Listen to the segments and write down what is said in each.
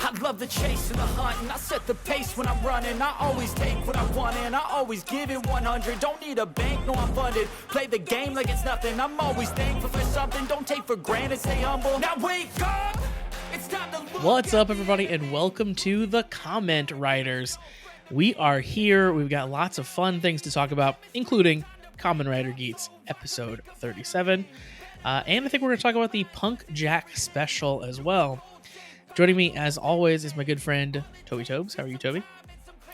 I love the chase and the hunt, and I set the pace when I'm running. I always take what I want and I always give it 100. Don't need a bank, no I'm funded. Play the game like it's nothing. I'm always thankful for something. Don't take for granted, stay humble. Now wake up! It's time to look. What's up, everybody, and welcome to the Comment Riders. We are here. We've got lots of fun things to talk about, including Kamen Rider Geats, episode 37. And I think we're going to talk about the Punk Jack special as well. Joining me, as always, is my good friend, Toby Tobes. How are you, Toby?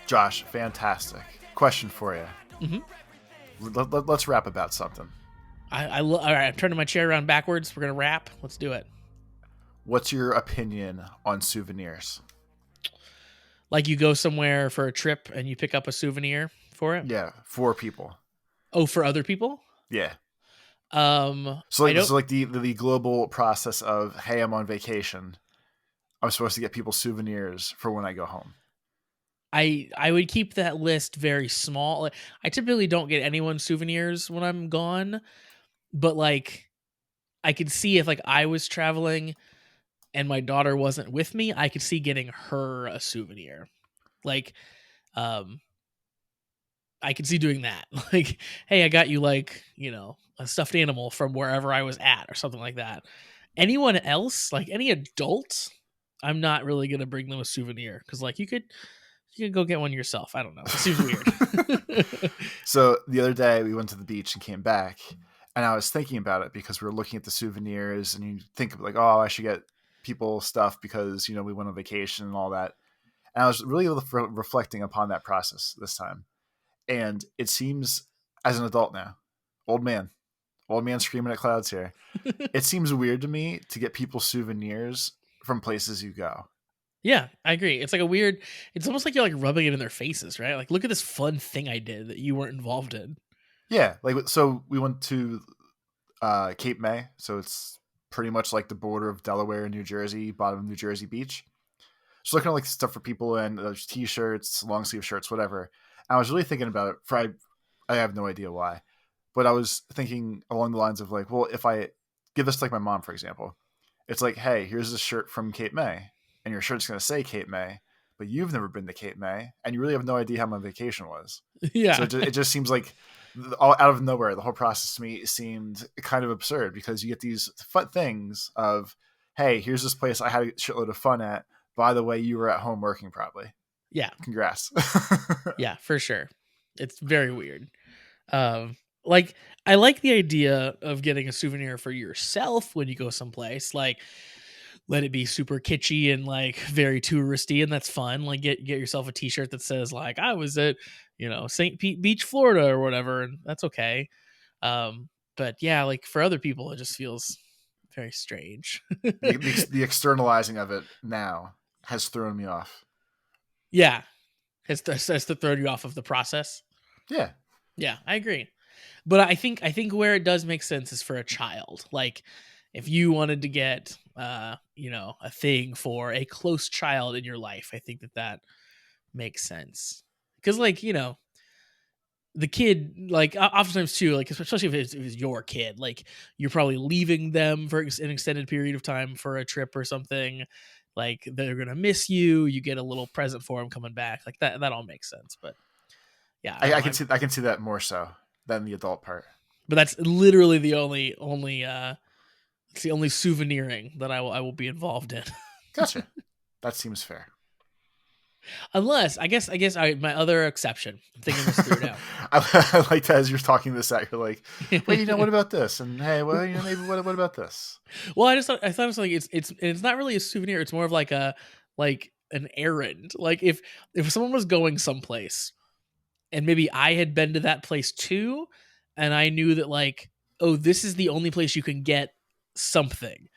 Josh, fantastic. Question for you. Mm-hmm. Let's rap about something. All right, I'm turning my chair around backwards. We're going to rap. Let's do it. What's your opinion on souvenirs? Like you go somewhere for a trip and you pick up a souvenir for it? Yeah, for people. Oh, for other people? Yeah. So like the global process of, hey, I'm on vacation. I'm supposed to get people souvenirs for when I go home. I would keep that list very small. I typically don't get anyone souvenirs when I'm gone, but like I could see if like I was traveling and my daughter wasn't with me, I could see getting her a souvenir. Like I could see doing that. Like, hey, I got you like, you know, a stuffed animal from wherever I was at or something like that. Anyone else, like any adult, I'm not really going to bring them a souvenir because like you could go get one yourself. I don't know. It seems weird. So the other day we went to the beach and came back and I was thinking about it because we were looking at the souvenirs and you think of like, oh, I should get people stuff because, you know, we went on vacation and all that. And I was really reflecting upon that process this time. And it seems as an adult now, old man screaming at clouds here. It seems weird to me to get people souvenirs from places you go. Yeah, I agree. It's like it's almost like you're like rubbing it in their faces, right? Like, look at this fun thing I did that you weren't involved in. Yeah. Like, so we went to Cape May. So it's pretty much like the border of Delaware and New Jersey, bottom of New Jersey beach. So looking at like stuff for people and there's t-shirts, long sleeve shirts, whatever. And I was really thinking about it I have no idea why, but I was thinking along the lines of like, well, if I give this to like my mom, for example, it's like, hey, here's this shirt from Cape May and your shirt's going to say Cape May, but you've never been to Cape May and you really have no idea how my vacation was. Yeah. So it just seems like all out of nowhere, the whole process to me seemed kind of absurd because you get these fun things of, hey, here's this place I had a shitload of fun at. By the way, you were at home working probably. Yeah. Congrats. Yeah, for sure. It's very weird. Like I like the idea of getting a souvenir for yourself when you go someplace. Like, let it be super kitschy and like very touristy, and that's fun. Like get yourself a t-shirt that says like I was at, you know, St. Pete Beach, Florida or whatever, and that's okay. But yeah, like for other people it just feels very strange. the externalizing of it now has thrown me off. Yeah. Has to throw you off of the process. Yeah. Yeah, I agree. But I think where it does make sense is for a child. Like if you wanted to get you know, a thing for a close child in your life, I think that makes sense. Because like, you know, the kid, like oftentimes too, like especially if it was your kid, like you're probably leaving them for an extended period of time for a trip or something. Like they're gonna miss you. You get a little present for them coming back. Like that all makes sense. But yeah, I can see that more so than the adult part. But that's literally the only it's the only souveniring that I will be involved in. Gotcha. That seems fair. Unless I guess my other exception. I'm thinking this through now. I like that as you're talking this out, you're like, wait, you know, what about this? And hey, well, you know, maybe what about this? Well, I thought it was like it's not really a souvenir. It's more of like an errand. Like if someone was going someplace and maybe I had been to that place too, and I knew that like, oh, this is the only place you can get something,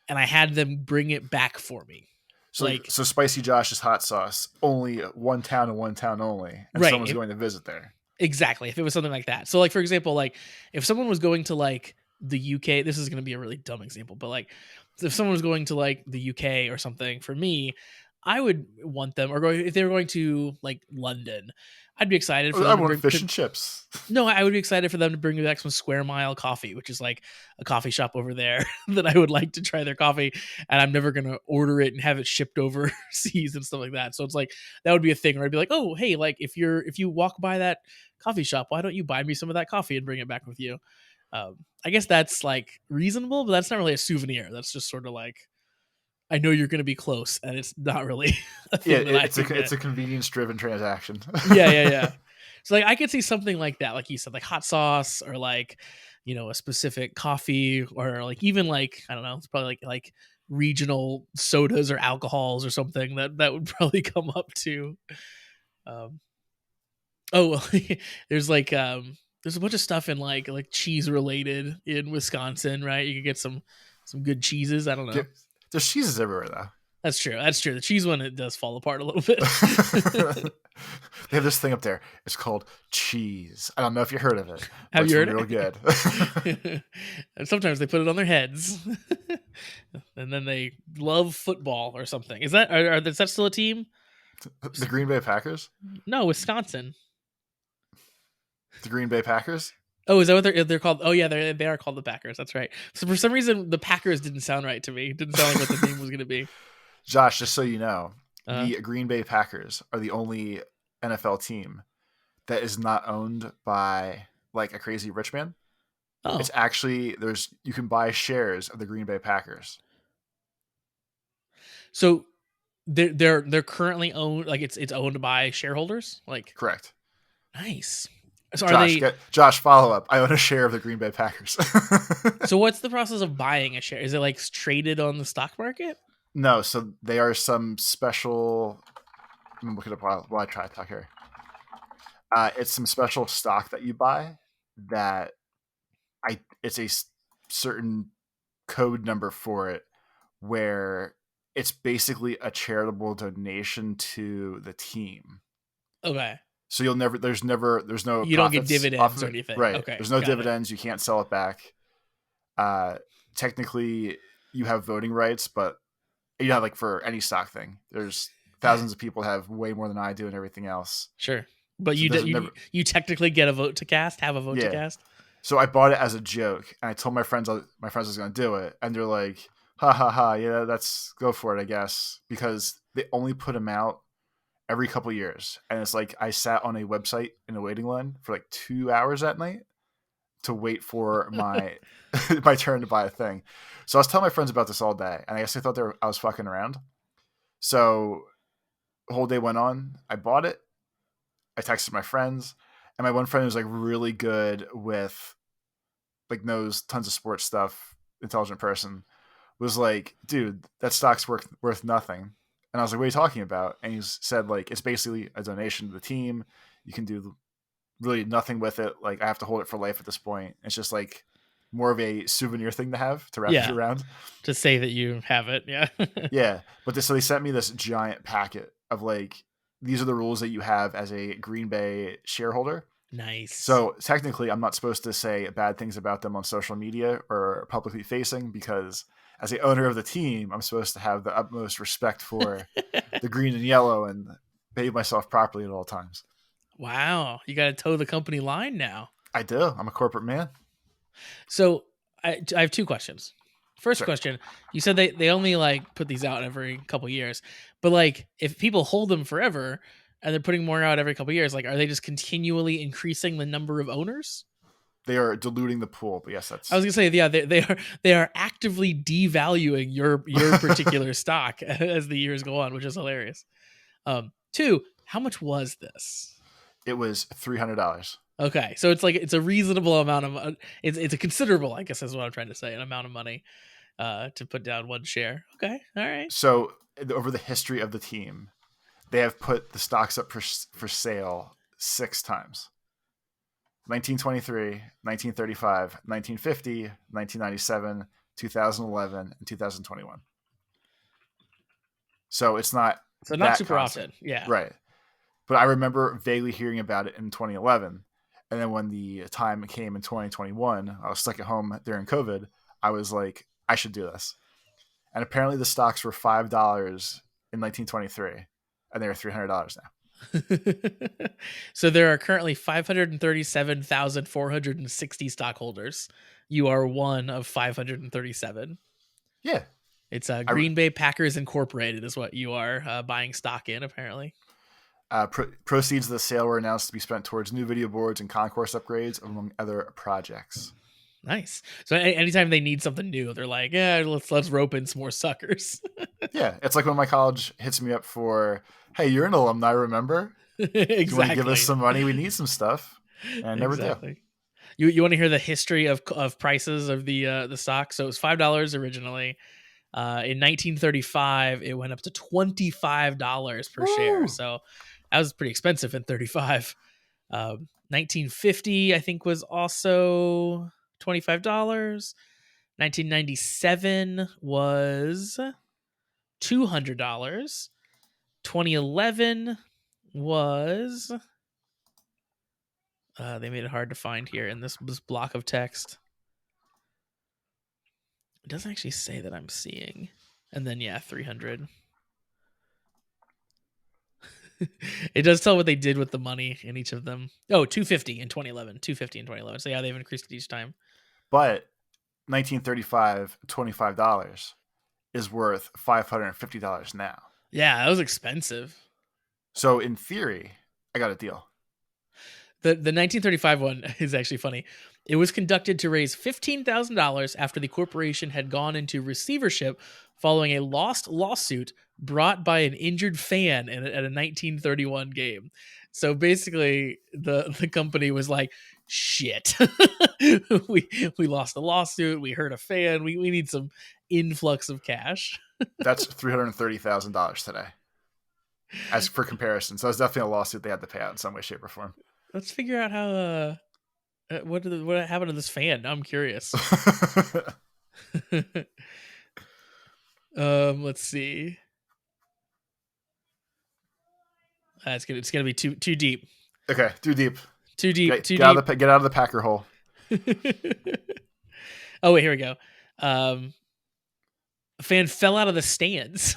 and I had them bring it back for me. So Spicy Josh's hot sauce, only one town and one town only, and right. Someone's going to visit there. Exactly. If it was something like that. So like, for example, like if someone was going to like the UK, this is going to be a really dumb example, but like if someone was going to like the UK or something, for me, I would want them, or if they were going to like London, I'd be excited for I them to want bring fish and chips. No, I would be excited for them to bring me back some Square Mile Coffee, which is like a coffee shop over there that I would like to try their coffee, and I'm never gonna order it and have it shipped overseas and stuff like that. So it's like that would be a thing where I'd be like, oh, hey, like if you walk by that coffee shop, why don't you buy me some of that coffee and bring it back with you? I guess that's like reasonable, but that's not really a souvenir. That's just sort of like I know you're gonna be close, and it's not really a Yeah, thing that I can it's get. a convenience driven transaction. Yeah. So like I could see something like that, like you said, like hot sauce or like, a specific coffee or like even like I don't know, it's probably like regional sodas or alcohols or something that would probably come up too. Um, oh, well, there's a bunch of stuff in like cheese related in Wisconsin, right? You could get some good cheeses. I don't know. There's cheeses everywhere though. That's true. That's true. The cheese one, it does fall apart a little bit. They have this thing up there. It's called cheese. I don't know if you heard of it. Have you heard real it? Good. And sometimes they put it on their heads, and then they love football or something. Is that still a team? The Green Bay Packers? No, Wisconsin. The Green Bay Packers? Oh, is that what they're called? Oh yeah, they are called the Packers. That's right. So for some reason, the Packers didn't sound right to me. It didn't sound like what the name was going to be. Josh, just so you know, Uh, the Green Bay Packers are the only NFL team that is not owned by like a crazy rich man. oh, It's actually you can buy shares of the Green Bay Packers. so they're currently owned, like it's owned by shareholders. Like Correct. nice. So are they? Josh, follow up. I own a share of the Green Bay Packers. So what's the process of buying a share? Is it like traded on the stock market? No, so they are some special. I'm looking up while I try to talk here. It's some special stock that you buy that it's a certain code number for it where it's basically a charitable donation to the team. Okay. So there's no You don't get profits dividends off of or it. anything. Right. Okay, There's no got it. dividends. You can't sell it back. Technically you have voting rights, but like for any stock thing, there's thousands of people have way more than I do and everything else. Sure. But So you technically get a vote to cast, have a vote to cast. So I bought it as a joke, and I told my friends I was going to do it, and they're like, "Ha ha ha! Yeah, that's go for it, I guess." Because they only put them out every couple of years, and it's like I sat on a website in a waiting line for like 2 hours at night to wait for my my turn to buy a thing. So I was telling my friends about this all day, and I guess they thought I was fucking around. So the whole day went on. I bought it. I texted my friends, and my one friend was like really good with like knows tons of sports stuff, intelligent person, was like, dude, that stock's worth nothing. And I was like, what are you talking about? And he said like it's basically a donation to the team. You can do really nothing with it. Like I have to hold it for life at this point. It's just like more of a souvenir thing to have to wrap it around. To say that you have it, yeah. Yeah. But so they sent me this giant packet of like, these are the rules that you have as a Green Bay shareholder. Nice. So technically I'm not supposed to say bad things about them on social media or publicly facing, because as the owner of the team, I'm supposed to have the utmost respect for the green and yellow and behave myself properly at all times. Wow. You got to toe the company line now. I do. I'm a corporate man. So I have two questions. First Sure. question, you said they only like put these out every couple years, but like if people hold them forever and they're putting more out every couple years, like are they just continually increasing the number of owners? They are diluting the pool, but yes, that's. I was gonna say, yeah, they are actively devaluing your particular stock as the years go on, which is hilarious. Two, how much was this? It was $300. Okay, so it's a reasonable amount of it's a considerable, I guess is what I'm trying to say, an amount of money to put down one share. Okay, all right. So over the history of the team, they have put the stocks up for sale 6 times. 1923, 1935, 1950, 1997, 2011, and 2021. So it's not not super constant. often. Yeah. Right. But I remember vaguely hearing about it in 2011. And then when the time came in 2021, I was stuck at home during COVID. I was like, I should do this. And apparently the stocks were $5 in in 1923, and they were $300 now. So there are currently 537,460 stockholders. You are one of 537. Yeah. It's Green Bay Packers Incorporated is what you are buying stock in, apparently. Proceeds of the sale were announced to be spent towards new video boards and concourse upgrades, among other projects. Nice. So anytime they need something new, they're like, yeah, let's rope in some more suckers. Yeah, it's like when my college hits me up for, hey, you're an alumni, remember? Exactly. You want to give us some money? We need some stuff. And I never do. You want to hear the history of prices of the stock? So it was $5 originally. In 1935, it went up to $25 per share. So that was pretty expensive in 35. 1950, I think, was also $25. 1997 was $200. 2011 was they made it hard to find here in this block of text. It doesn't actually say that I'm seeing. And then, yeah, 300. It does tell what they did with the money in each of them. Oh, 250 in 2011. 250 in 2011. So, yeah, they've increased it each time. But 1935, $25 is worth $550 now. Yeah, that was expensive. So, in theory, I got a deal. The 1935 one is actually funny. It was conducted to raise $15,000 after the corporation had gone into receivership following a lost lawsuit brought by an injured fan at a 1931 game. So basically, the company was like, shit, we lost a lawsuit. We hurt a fan. We need some influx of cash. That's $330,000 today. As for comparison. So it's definitely a lawsuit they had to pay out in some way, shape, or form. Let's figure out how what happened to this fan. Now I'm curious. Let's see. It's gonna be too deep. Okay, too deep. Too deep. Get out of the Packer hole. Oh wait, here we go. A fan fell out of the stands.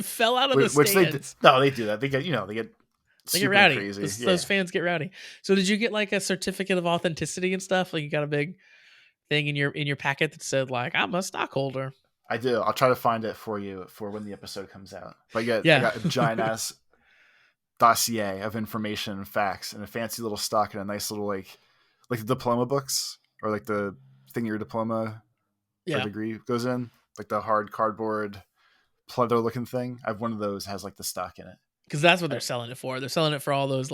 Fell out of the stands. They do that. They get rowdy. Crazy. Those fans get rowdy. So did you get like a certificate of authenticity and stuff? Like you got a big thing in your packet that said like I'm a stockholder? I do. I'll try to find it for you for when the episode comes out. But I got a giant ass dossier of information and facts and a fancy little stock and a nice little like the diploma books or like the thing your diploma or degree goes in, like the hard cardboard pleather looking thing. I have one of those that has like the stock in it. Because that's what they're selling it for. They're selling it for all those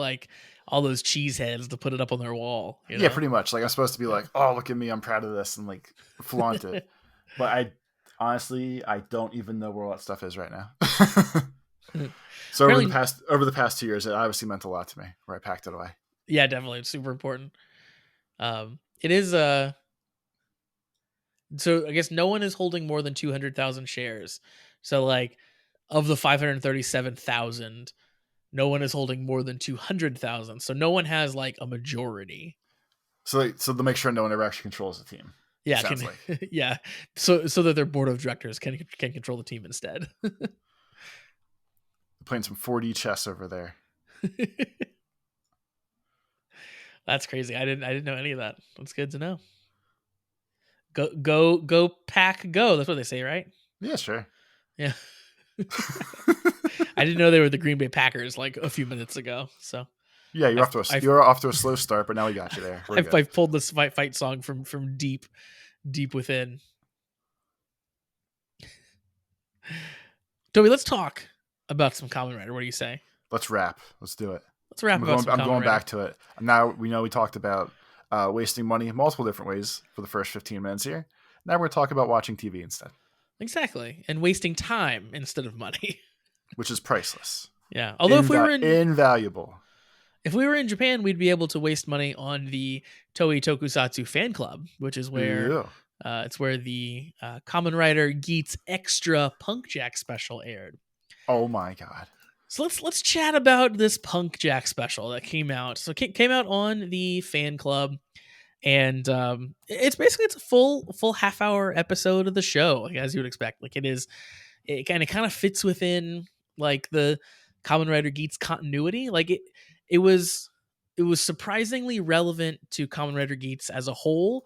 cheese heads to put it up on their wall. You know? Yeah, pretty much. Like I'm supposed to be like, oh, look at me, I'm proud of this, and like flaunt it. But I honestly don't even know where all that stuff is right now. So over the past 2 years, it obviously meant a lot to me where I packed it away. Yeah, definitely. It's super important. It is so I guess no one is holding more than 200,000 shares. So like of the 537,000, no one is holding more than 200,000. So no one has like a majority. So to make sure no one ever actually controls the team. Yeah, yeah. So that their board of directors can control the team instead. Playing some 4D chess over there. That's crazy. I didn't know any of that. That's good to know. Go pack go. That's what they say, right? Yeah, sure. Yeah. I didn't know they were the Green Bay Packers like a few minutes ago. So yeah, you're off to a slow start, but now we got you there. I've pulled this fight song from deep within. Toby, let's talk about some Kamen Rider. What do you say? Let's wrap. Let's do it. Let's wrap. I'm going back to it. Now we talked about wasting money in multiple different ways for the first 15 minutes here. Now we're going to talk about watching TV instead. Exactly. And wasting time instead of money. Which is priceless. Yeah. Although if we were invaluable. If we were in Japan, we'd be able to waste money on the Toei Tokusatsu fan club, which is where it's where the Kamen Rider Geats Extra Punk Jack special aired. Oh my god. So let's chat about this Punk Jack special that came out. So it came out on the fan club, and it's a full half-hour episode of the show, like, as you would expect. Like it kind of fits within like the Kamen Rider Geats continuity. Like it was surprisingly relevant to Kamen Rider Geats as a whole,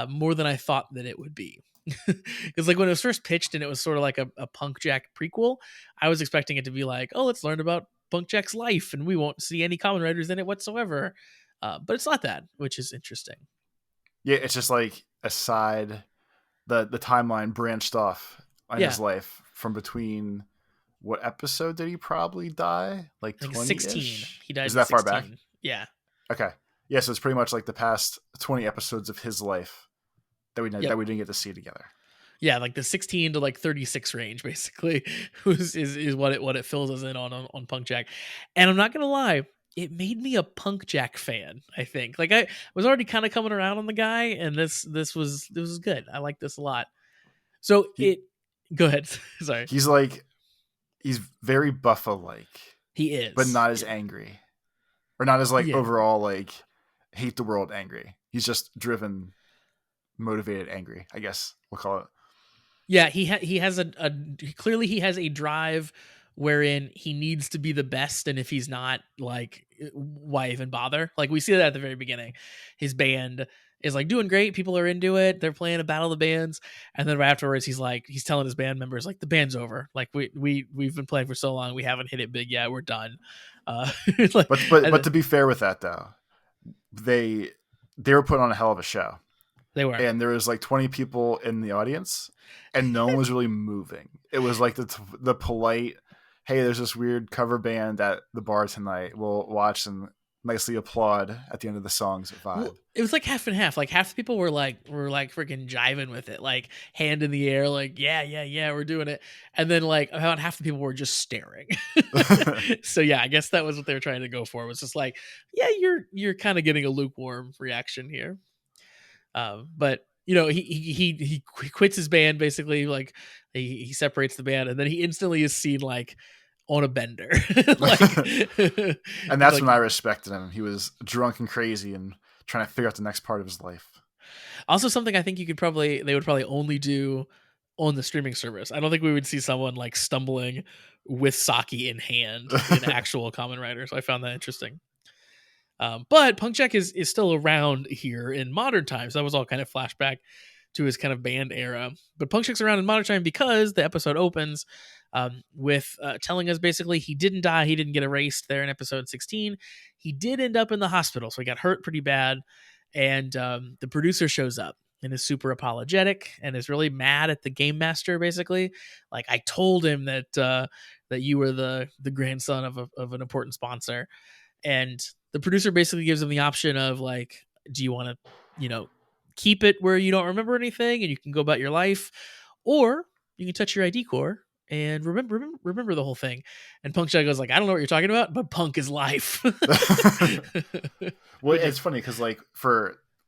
more than I thought that it would be. Because like when it was first pitched and it was sort of like a Punk Jack prequel, I was expecting it to be like, oh, let's learn about Punk Jack's life, and we won't see any Kamen Riders in it whatsoever. But it's not that, which is interesting. Yeah, it's just like a side. The timeline branched off in Yeah, his life from between. What episode did he probably die? Like I think 16. 20-ish? He died Is in that far back? 16. Yeah. Okay. Yeah, so it's pretty much like the past 20 episodes of his life that Yep. we didn't get to see together. Yeah, like the 16 to like 36 range, basically, is what it fills us in on Punk Jack. And I'm not gonna lie, it made me a Punk Jack fan. I think like I was already kind of coming around on the guy, and this was good. I like this a lot. So He go ahead. Sorry, he's like he's very Buffa like, he but is. not as angry. Or not as like Yeah, overall like hate the world angry. He's just driven, motivated, angry, I guess we'll call it. yeah. He has clearly he has a drive wherein he needs to be the best, and if he's not, like, why even bother? Like we see that at the very beginning. His band is like doing great, people are into it, they're playing a battle of the bands, and then right afterwards he's telling his band members like the band's over, like we've been playing for so long, we haven't hit it big yet, we're done. Like, But to be fair with that though, they were putting on a hell of a show. they were. And there was like 20 people in the audience and no one was really moving. It was like the polite, hey, there's this weird cover band at the bar tonight, we'll watch and nicely applaud at the end of the songs vibe. Well, it was like half and half. Like half the people were like freaking jiving with it, like hand in the air, like yeah, we're doing it. And then like about half the people were just staring. So yeah, I guess that was what they were trying to go for. It was just like, yeah, you're kind of getting a lukewarm reaction here. But you know, he quits his band basically. Like he separates the band, and then he instantly is seen like on a bender. Like, And that's like, when I respected him. He was drunk and crazy and trying to figure out the next part of his life. also something I think they would probably only do on the streaming service. I don't think we would see someone like stumbling with sake in hand in actual Kamen Rider. So I found that interesting. But Punk Jack is still around here in modern times. That was all kind of flashback to his kind of band era. But Punk Jack's around in modern time because the episode opens with telling us basically he didn't die. He didn't get erased there in episode 16. He did end up in the hospital. So he got hurt pretty bad. And the producer shows up and is super apologetic and is really mad at the game master, basically. Like, I told him that that you were the grandson of an important sponsor. And the producer basically gives him the option of like, do you want to, keep it where you don't remember anything and you can go about your life, or you can touch your ID core and remember the whole thing. And Punk Jack goes like, I don't know what you're talking about, but punk is life. Well, it's funny because like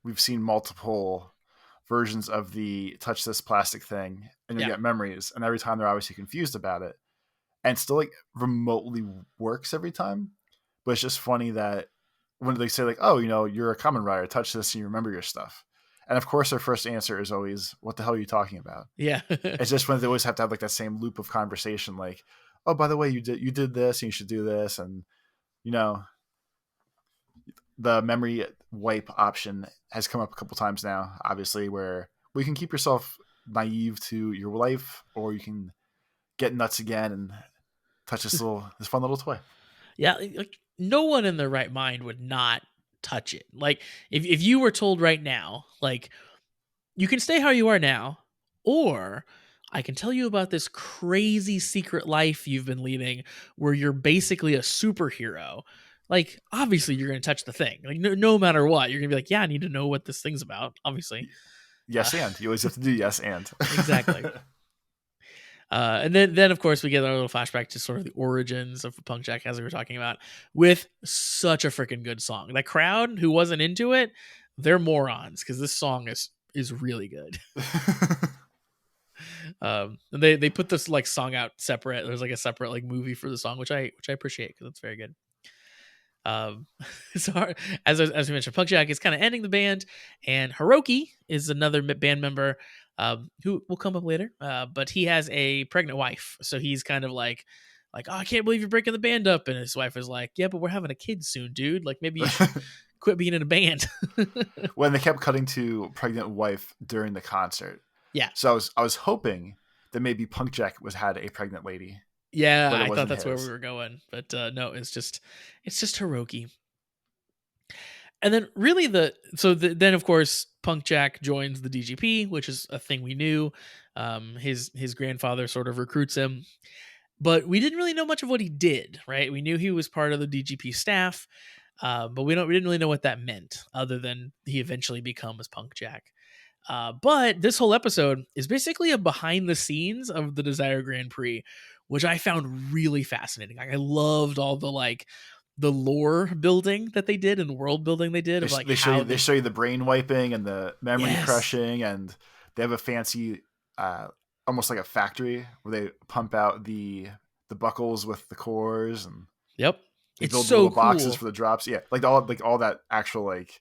we've seen multiple versions of the touch this plastic thing and you get memories, and every time they're obviously confused about it and still like remotely works every time. But it's just funny that when they say like, oh, you're a Kamen Rider, touch this and you remember your stuff. And of course, their first answer is always, what the hell are you talking about? Yeah. It's just when they always have to have like that same loop of conversation. Like, oh, by the way, you did this and you should do this. And, the memory wipe option has come up a couple times now, obviously, where you can keep yourself naive to your life, or you can get nuts again and touch this fun little toy. Yeah. Like, no one in their right mind would not touch it. Like, if you were told right now, like, you can stay how you are now, or I can tell you about this crazy secret life you've been leading where you're basically a superhero. Like, obviously you're going to touch the thing. Like, no matter what, you're going to be like, yeah, I need to know what this thing's about, obviously. Yes, and you always have to do yes and. Exactly. And then of course we get our little flashback to sort of the origins of Punk Jack, as we were talking about, with such a freaking good song. That crowd who wasn't into it, they're morons, because this song is really good. And they put this like song out separate. There's like a separate like movie for the song, which I appreciate because it's very good. So as we mentioned, Punk Jack is kind of ending the band, and Hiroki is another band member who will come up later. But he has a pregnant wife, so he's kind of like like, oh, I can't believe you're breaking the band up. And his wife is like, yeah, but we're having a kid soon, dude. Like, maybe you should quit being in a band. When they kept cutting to pregnant wife during the concert. Yeah. So I was hoping that maybe Punk Jack had a pregnant lady. Yeah, but it I thought wasn't that's where his. we were going. But no, it's just Hiroki. And then really then of course Punk Jack joins the DGP, which is a thing we knew. His grandfather sort of recruits him, but we didn't really know much of what he did, right? We knew he was part of the DGP staff, but we didn't really know what that meant, other than he eventually becomes Punk Jack. But this whole episode is basically a behind the scenes of the Desire Grand Prix, which I found really fascinating. Like, I loved all the lore building that they did and the world building they did of like they show you the brain wiping and the memory crushing, and they have a fancy almost like a factory where they pump out the buckles with the cores, and yep, they it's build so little cool. boxes for the drops. Yeah, like all that actual like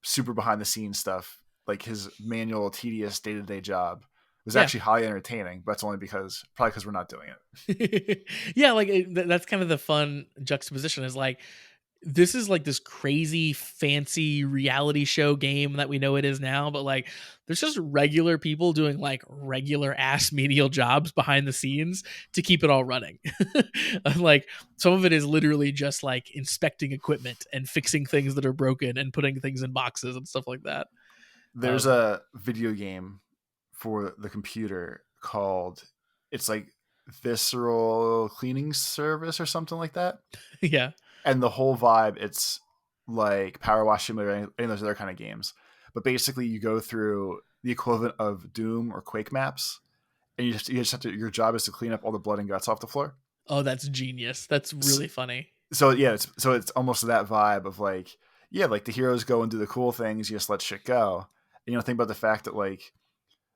super behind the scenes stuff, like his manual tedious day-to-day job was actually highly entertaining, but it's only because we're not doing it. Yeah, like that's kind of the fun juxtaposition is like, this is like this crazy fancy reality show game that we know it is now, but like there's just regular people doing like regular ass menial jobs behind the scenes to keep it all running. Like some of it is literally just like inspecting equipment and fixing things that are broken and putting things in boxes and stuff like that. There's a video game for the computer called, it's like Visceral Cleaning Service or something like that. Yeah. And the whole vibe, it's like Power Wash Simulator, any of those other kind of games. But basically, you go through the equivalent of Doom or Quake maps, and you just have to. Your job is to clean up all the blood and guts off the floor. Oh, that's genius! That's really funny. So yeah, it's almost that vibe of like, yeah, like the heroes go and do the cool things, you just let shit go. And, think about the fact that like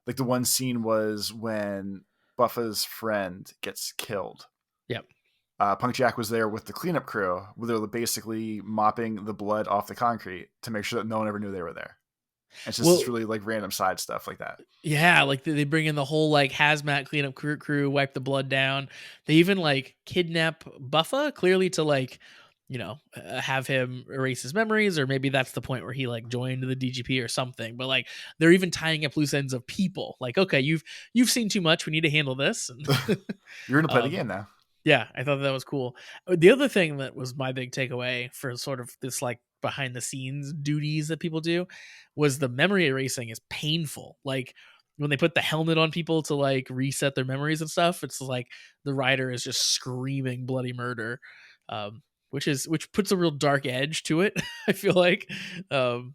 the one scene was when Buffa's friend gets killed. Yep. Punk Jack was there with the cleanup crew, where they were basically mopping the blood off the concrete to make sure that no one ever knew they were there. It's just this really like random side stuff like that. Yeah, like they bring in the whole like hazmat cleanup crew, wipe the blood down. They even like kidnap Buffa, clearly to like, have him erase his memories, or maybe that's the point where he like joined the DGP or something. But like they're even tying up loose ends of people. Like, okay, you've seen too much. We need to handle this. You're gonna play the game now. Yeah, I thought that was cool. The other thing that was my big takeaway for sort of this like behind the scenes duties that people do was the memory erasing is painful. Like when they put the helmet on people to like reset their memories and stuff, it's like the rider is just screaming bloody murder, which puts a real dark edge to it. I feel like, and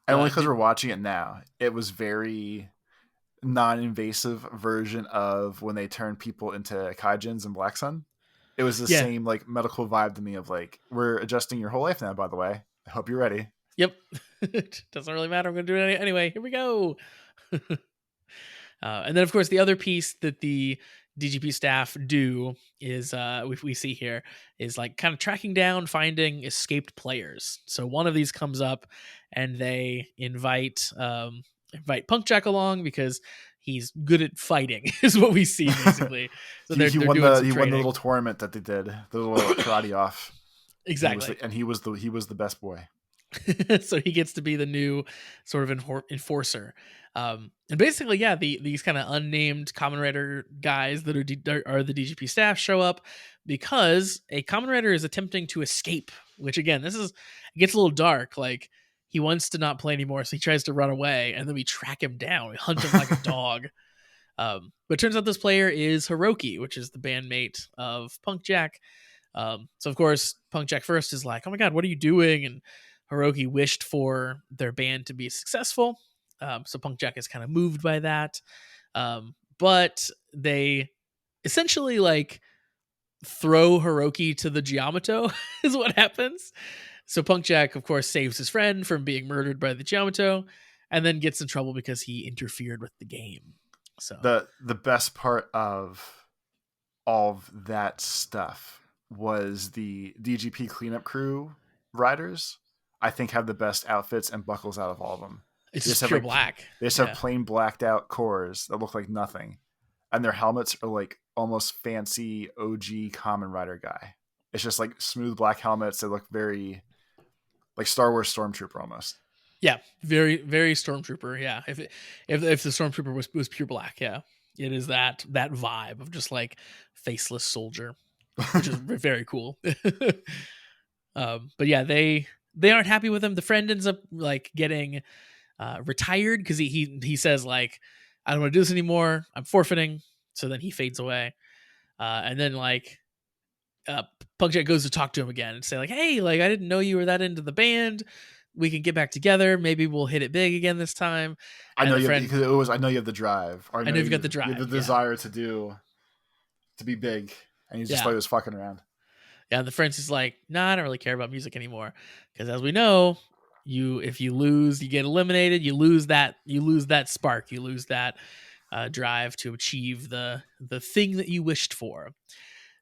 only because we're watching it now, it was very non-invasive version of when they turn people into kaijins in Black Sun. It was the same like medical vibe to me of like, we're adjusting your whole life now, by the way. I hope you're ready. Yep. Doesn't really matter. I'm going to do it anyway. Here we go. And then, of course, the other piece that the DGP staff do is, we see here, is like kind of tracking down, finding escaped players. So one of these comes up and they invite Punk Jack along because he's good at fighting, is what we see basically. So he won the little tournament that they did, the little karate off. Exactly, and he was the best boy. So he gets to be the new sort of enforcer. And basically, yeah, these kind of unnamed Kamen Rider guys that are the DGP staff show up because a Kamen Rider is attempting to escape. Which again, it gets a little dark. Like he wants to not play anymore, so he tries to run away, and then we track him down. We hunt him like a dog. But it turns out this player is Hiroki, which is the bandmate of Punk Jack. So of course, Punk Jack first is like, "Oh my god, what are you doing?" And Hiroki wished for their band to be successful. So Punk Jack is kind of moved by that. But they essentially like throw Hiroki to the Giamato is what happens. So Punk Jack, of course, saves his friend from being murdered by the Giamato and then gets in trouble because he interfered with the game. So the best part of all of that stuff was the DGP cleanup crew riders. I think have the best outfits and buckles out of all of them. It's just pure black. They just have plain blacked out cores that look like nothing. And their helmets are like almost fancy OG Kamen Rider guy. It's just like smooth black helmets that look very like Star Wars Stormtrooper almost. Yeah, very very Stormtrooper. Yeah, if the Stormtrooper was pure black, yeah, it is that vibe of just like faceless soldier, which is very cool. But yeah, they aren't happy with him. The friend ends up like getting retired because he says like, I don't want to do this anymore. I'm forfeiting. So then he fades away, and then like Punkjack goes to talk to him again and say like, hey, like I didn't know you were that into the band. We can get back together. Maybe we'll hit it big again this time. I And know the you friend, because it was. I know you have the drive. Or I know you've got the You have drive, the yeah. desire to be big, and you just thought he was fucking around. Yeah, and the friend's just like, nah, I don't really care about music anymore. Because as we know, if you lose, you get eliminated. You lose that spark. You lose that drive to achieve the thing that you wished for.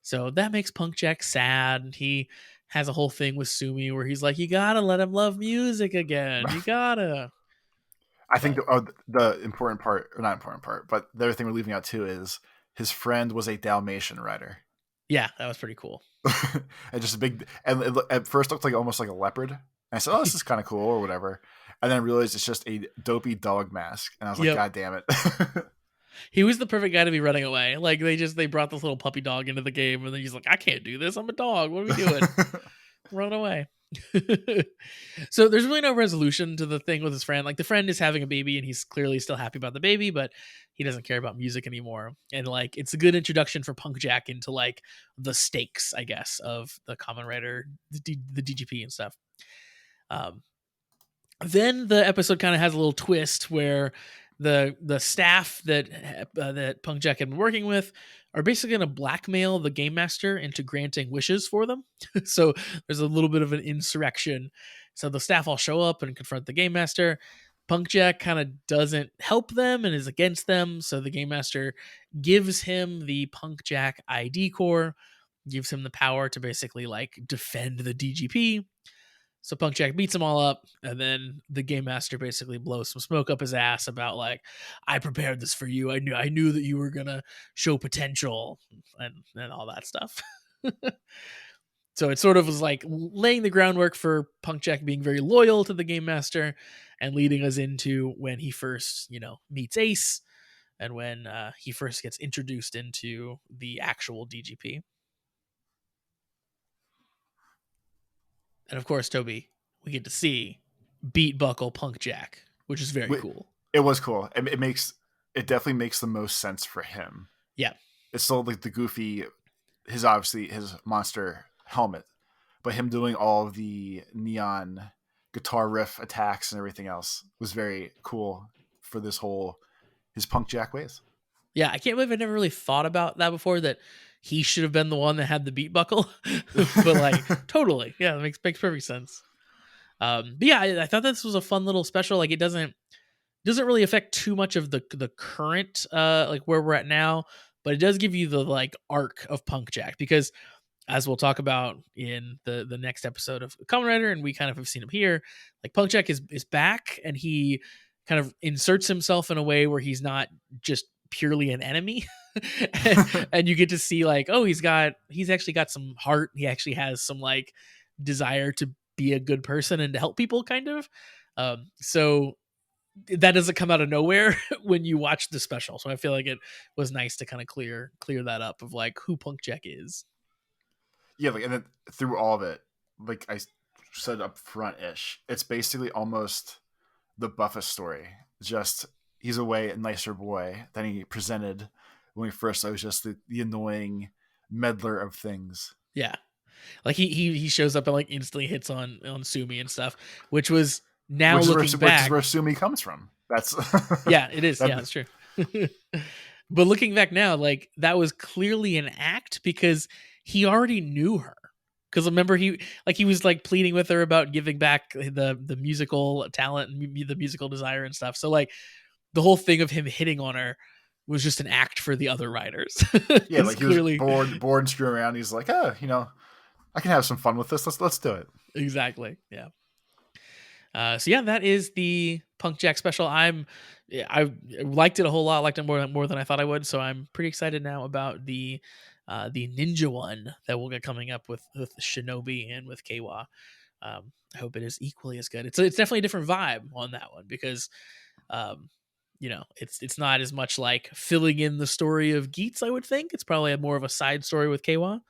So that makes Punkjack sad. He has a whole thing with Sumi where he's like, you gotta let him love music again. You gotta. I think the important part, or not important part, but the other thing we're leaving out too is his friend was a Dalmatian rider. Yeah, that was pretty cool. And just a big, and it at first looked like almost like a leopard. And I said, "Oh, this is kind of cool," or whatever. And then I realized it's just a dopey dog mask, and I was like, "God damn it!" He was the perfect guy to be running away. Like they brought this little puppy dog into the game, and then he's like, "I can't do this. I'm a dog. What are we doing? Run away." So there's really no resolution to the thing with his friend. Like the friend is having a baby, and he's clearly still happy about the baby, but he doesn't care about music anymore. And like it's a good introduction for Punkjack into like the stakes, I guess, of the Kamen Rider, the DGP and stuff. Then the episode kind of has a little twist where the staff that Punkjack had been working with are basically going to blackmail the game master into granting wishes for them. So there's a little bit of an insurrection. So the staff all show up and confront the game master. Punkjack kind of doesn't help them and is against them. So the game master gives him the Punkjack ID core, gives him the power to basically like defend the DGP. So Punkjack beats them all up, and then the game master basically blows some smoke up his ass about like, I prepared this for you. I knew that you were gonna show potential and all that stuff. So it sort of was like laying the groundwork for Punkjack being very loyal to the game master and leading us into when he first, meets Ace and when he first gets introduced into the actual DGP. And of course, Toby, we get to see Beat Buckle Punkjack, which is very cool. It was cool. It definitely makes the most sense for him. Yeah. It's still like the goofy, his monster helmet, but him doing all of the neon guitar riff attacks and everything else was very cool for his Punkjack ways. Yeah, I can't believe I never really thought about that before, that he should have been the one that had the beat buckle. But like totally. Yeah, that makes perfect sense. But yeah, I thought this was a fun little special. Like it doesn't really affect too much of the current like where we're at now, but it does give you the like arc of Punkjack, because as we'll talk about in the next episode of Kamen Rider, and we kind of have seen him here, like Punkjack is back, and he kind of inserts himself in a way where he's not just purely an enemy. And you get to see like, oh, he's actually got some heart. He actually has some like desire to be a good person and to help people, kind of. So that doesn't come out of nowhere when you watch the special. So I feel like it was nice to kind of clear that up of like who Punkjack is. Yeah, like, and then through all of it, like I said up front ish, it's basically almost the Buffett story. Just he's a nicer boy than he presented when I was just the annoying meddler of things. Yeah. Like he shows up and like instantly hits on Sumi and stuff, which was now looking back. Which is where Sumi comes from. That's yeah, it is. Yeah, that's true. But looking back now, like that was clearly an act, because he already knew her. Because remember, he was like pleading with her about giving back the musical talent and the musical desire and stuff. So like the whole thing of him hitting on her was just an act for the other riders. Yeah, like he clearly was bored and screwing around. He's like, I can have some fun with this. Let's do it. Exactly. Yeah. So yeah, that is the Punkjack special. I'm I liked it a whole lot. Liked it more than I thought I would. So I'm pretty excited now about the ninja one that we'll get coming up with Shinobi and with Keiwa. I hope it is equally as good. It's definitely a different vibe on that one because, it's not as much like filling in the story of Geats. I would think it's probably more of a side story with Keiwa,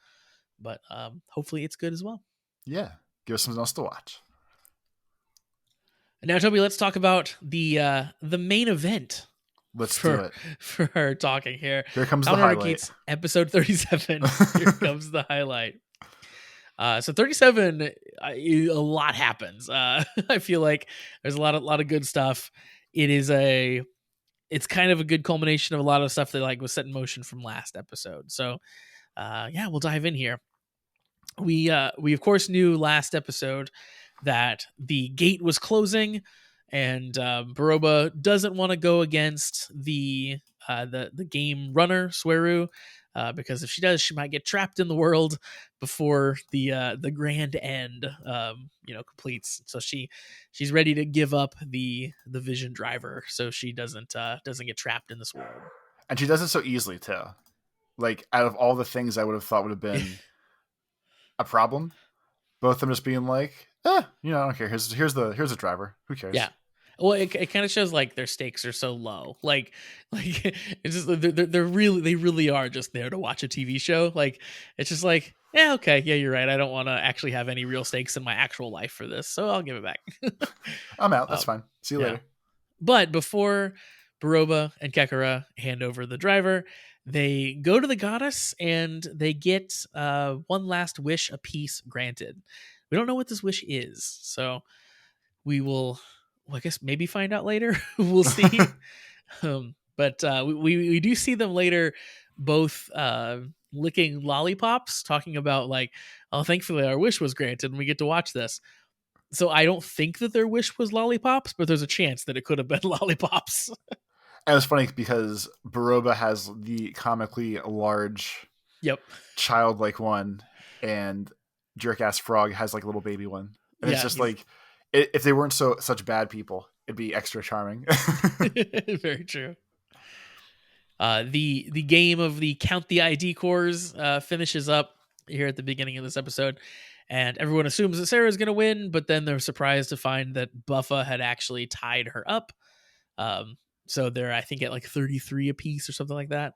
but hopefully it's good as well. Yeah, give us something else to watch. And now, Toby, let's talk about the main event. Let's do it. For our talking here. Here comes Kamen the Rider highlight. Geats, episode 37. Here comes the highlight. So 37, a lot happens. I feel like there's a lot of good stuff. It's kind of a good culmination of a lot of stuff that was set in motion from last episode. So, we'll dive in here. We of course knew last episode that the gate was closing, and Baroba doesn't want to go against the game runner Sweru, because if she does, she might get trapped in the world before the grand end completes. So she's ready to give up the vision driver so she doesn't get trapped in this world. And she does it so easily too. Like, out of all the things I would have thought would have been a problem, both of them just being like, I don't care. Here's the driver. Who cares? Yeah. Well, it kind of shows their stakes are so low. Like it's just they really are just there to watch a TV show. It's just okay, yeah, you're right. I don't want to actually have any real stakes in my actual life for this, so I'll give it back. I'm out. That's fine. See you later. But before Baroba and Kekara hand over the driver, they go to the goddess and they get one last wish apiece granted. We don't know what this wish is, so we will, I guess, maybe find out later. We'll see. But we do see them later, both licking lollipops, talking about oh, thankfully our wish was granted and we get to watch this. So I don't think that their wish was lollipops, but there's a chance that it could have been lollipops. And it's funny because Baroba has the comically large, childlike one, and Jerk-ass Frog has a little baby one. And it's just if they weren't such bad people, it'd be extra charming. Very true. The game of the count the ID cores finishes up here at the beginning of this episode, and everyone assumes that Sarah's going to win, but then they're surprised to find that Buffa had actually tied her up. So they're, I think, at 33 apiece or something like that.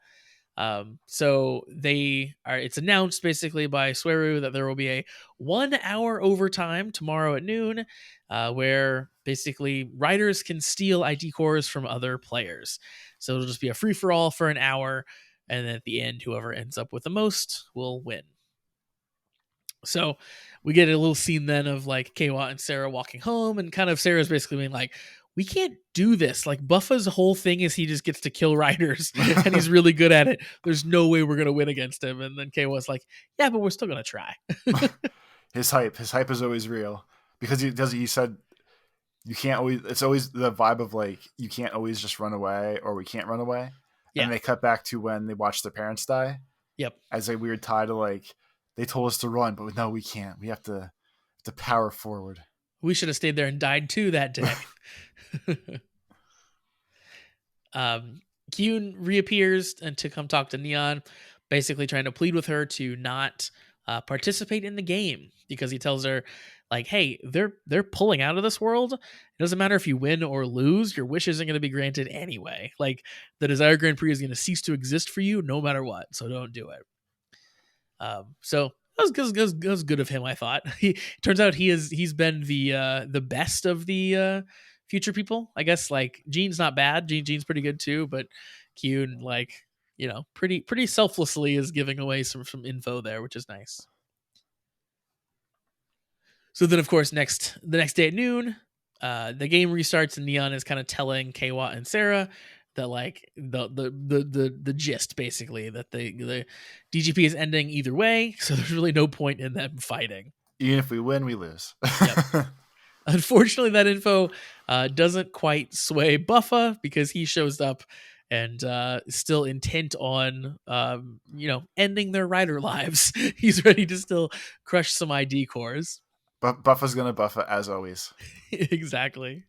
So it's announced basically by Sweru that there will be a 1 hour overtime tomorrow at noon, where basically riders can steal ID cores from other players. So it'll just be a free for all for an hour. And then at the end, whoever ends up with the most will win. So we get a little scene then of Keiwa and Sarah walking home, and kind of Sarah's basically being we can't do this. Buffa's whole thing is he just gets to kill riders and he's really good at it. There's no way we're going to win against him. And then Keiwa's yeah, but we're still going to try. His hype is always real because he said you can't always, it's always the vibe of you can't always just run away, or we can't run away. Yeah. And they cut back to when they watched their parents die. Yep. As a weird tie to they told us to run, but no, we can't. We have to power forward. We should have stayed there and died too that day. Kyun reappears and to come talk to Neon, basically trying to plead with her to not participate in the game, because he tells her hey, they're pulling out of this world. It doesn't matter if you win or lose, your wish isn't going to be granted anyway. The Desire Grand Prix is going to cease to exist for you no matter what, so don't do it. So that was good of him, I thought. Turns out he's been the best of the future people. I guess Jean's not bad. Jean's pretty good too, but Kyun pretty selflessly is giving away some info there, which is nice. So then, of course, the next day at noon, the game restarts and Neon is kind of telling Keiwa and Sarah that the gist, basically, that the DGP is ending either way, so there's really no point in them fighting. Even if we win, we lose. Yep. Unfortunately, that info doesn't quite sway Buffa, because he shows up and still intent on ending their rider lives. He's ready to still crush some ID cores. Buffa's gonna Buffa as always. Exactly.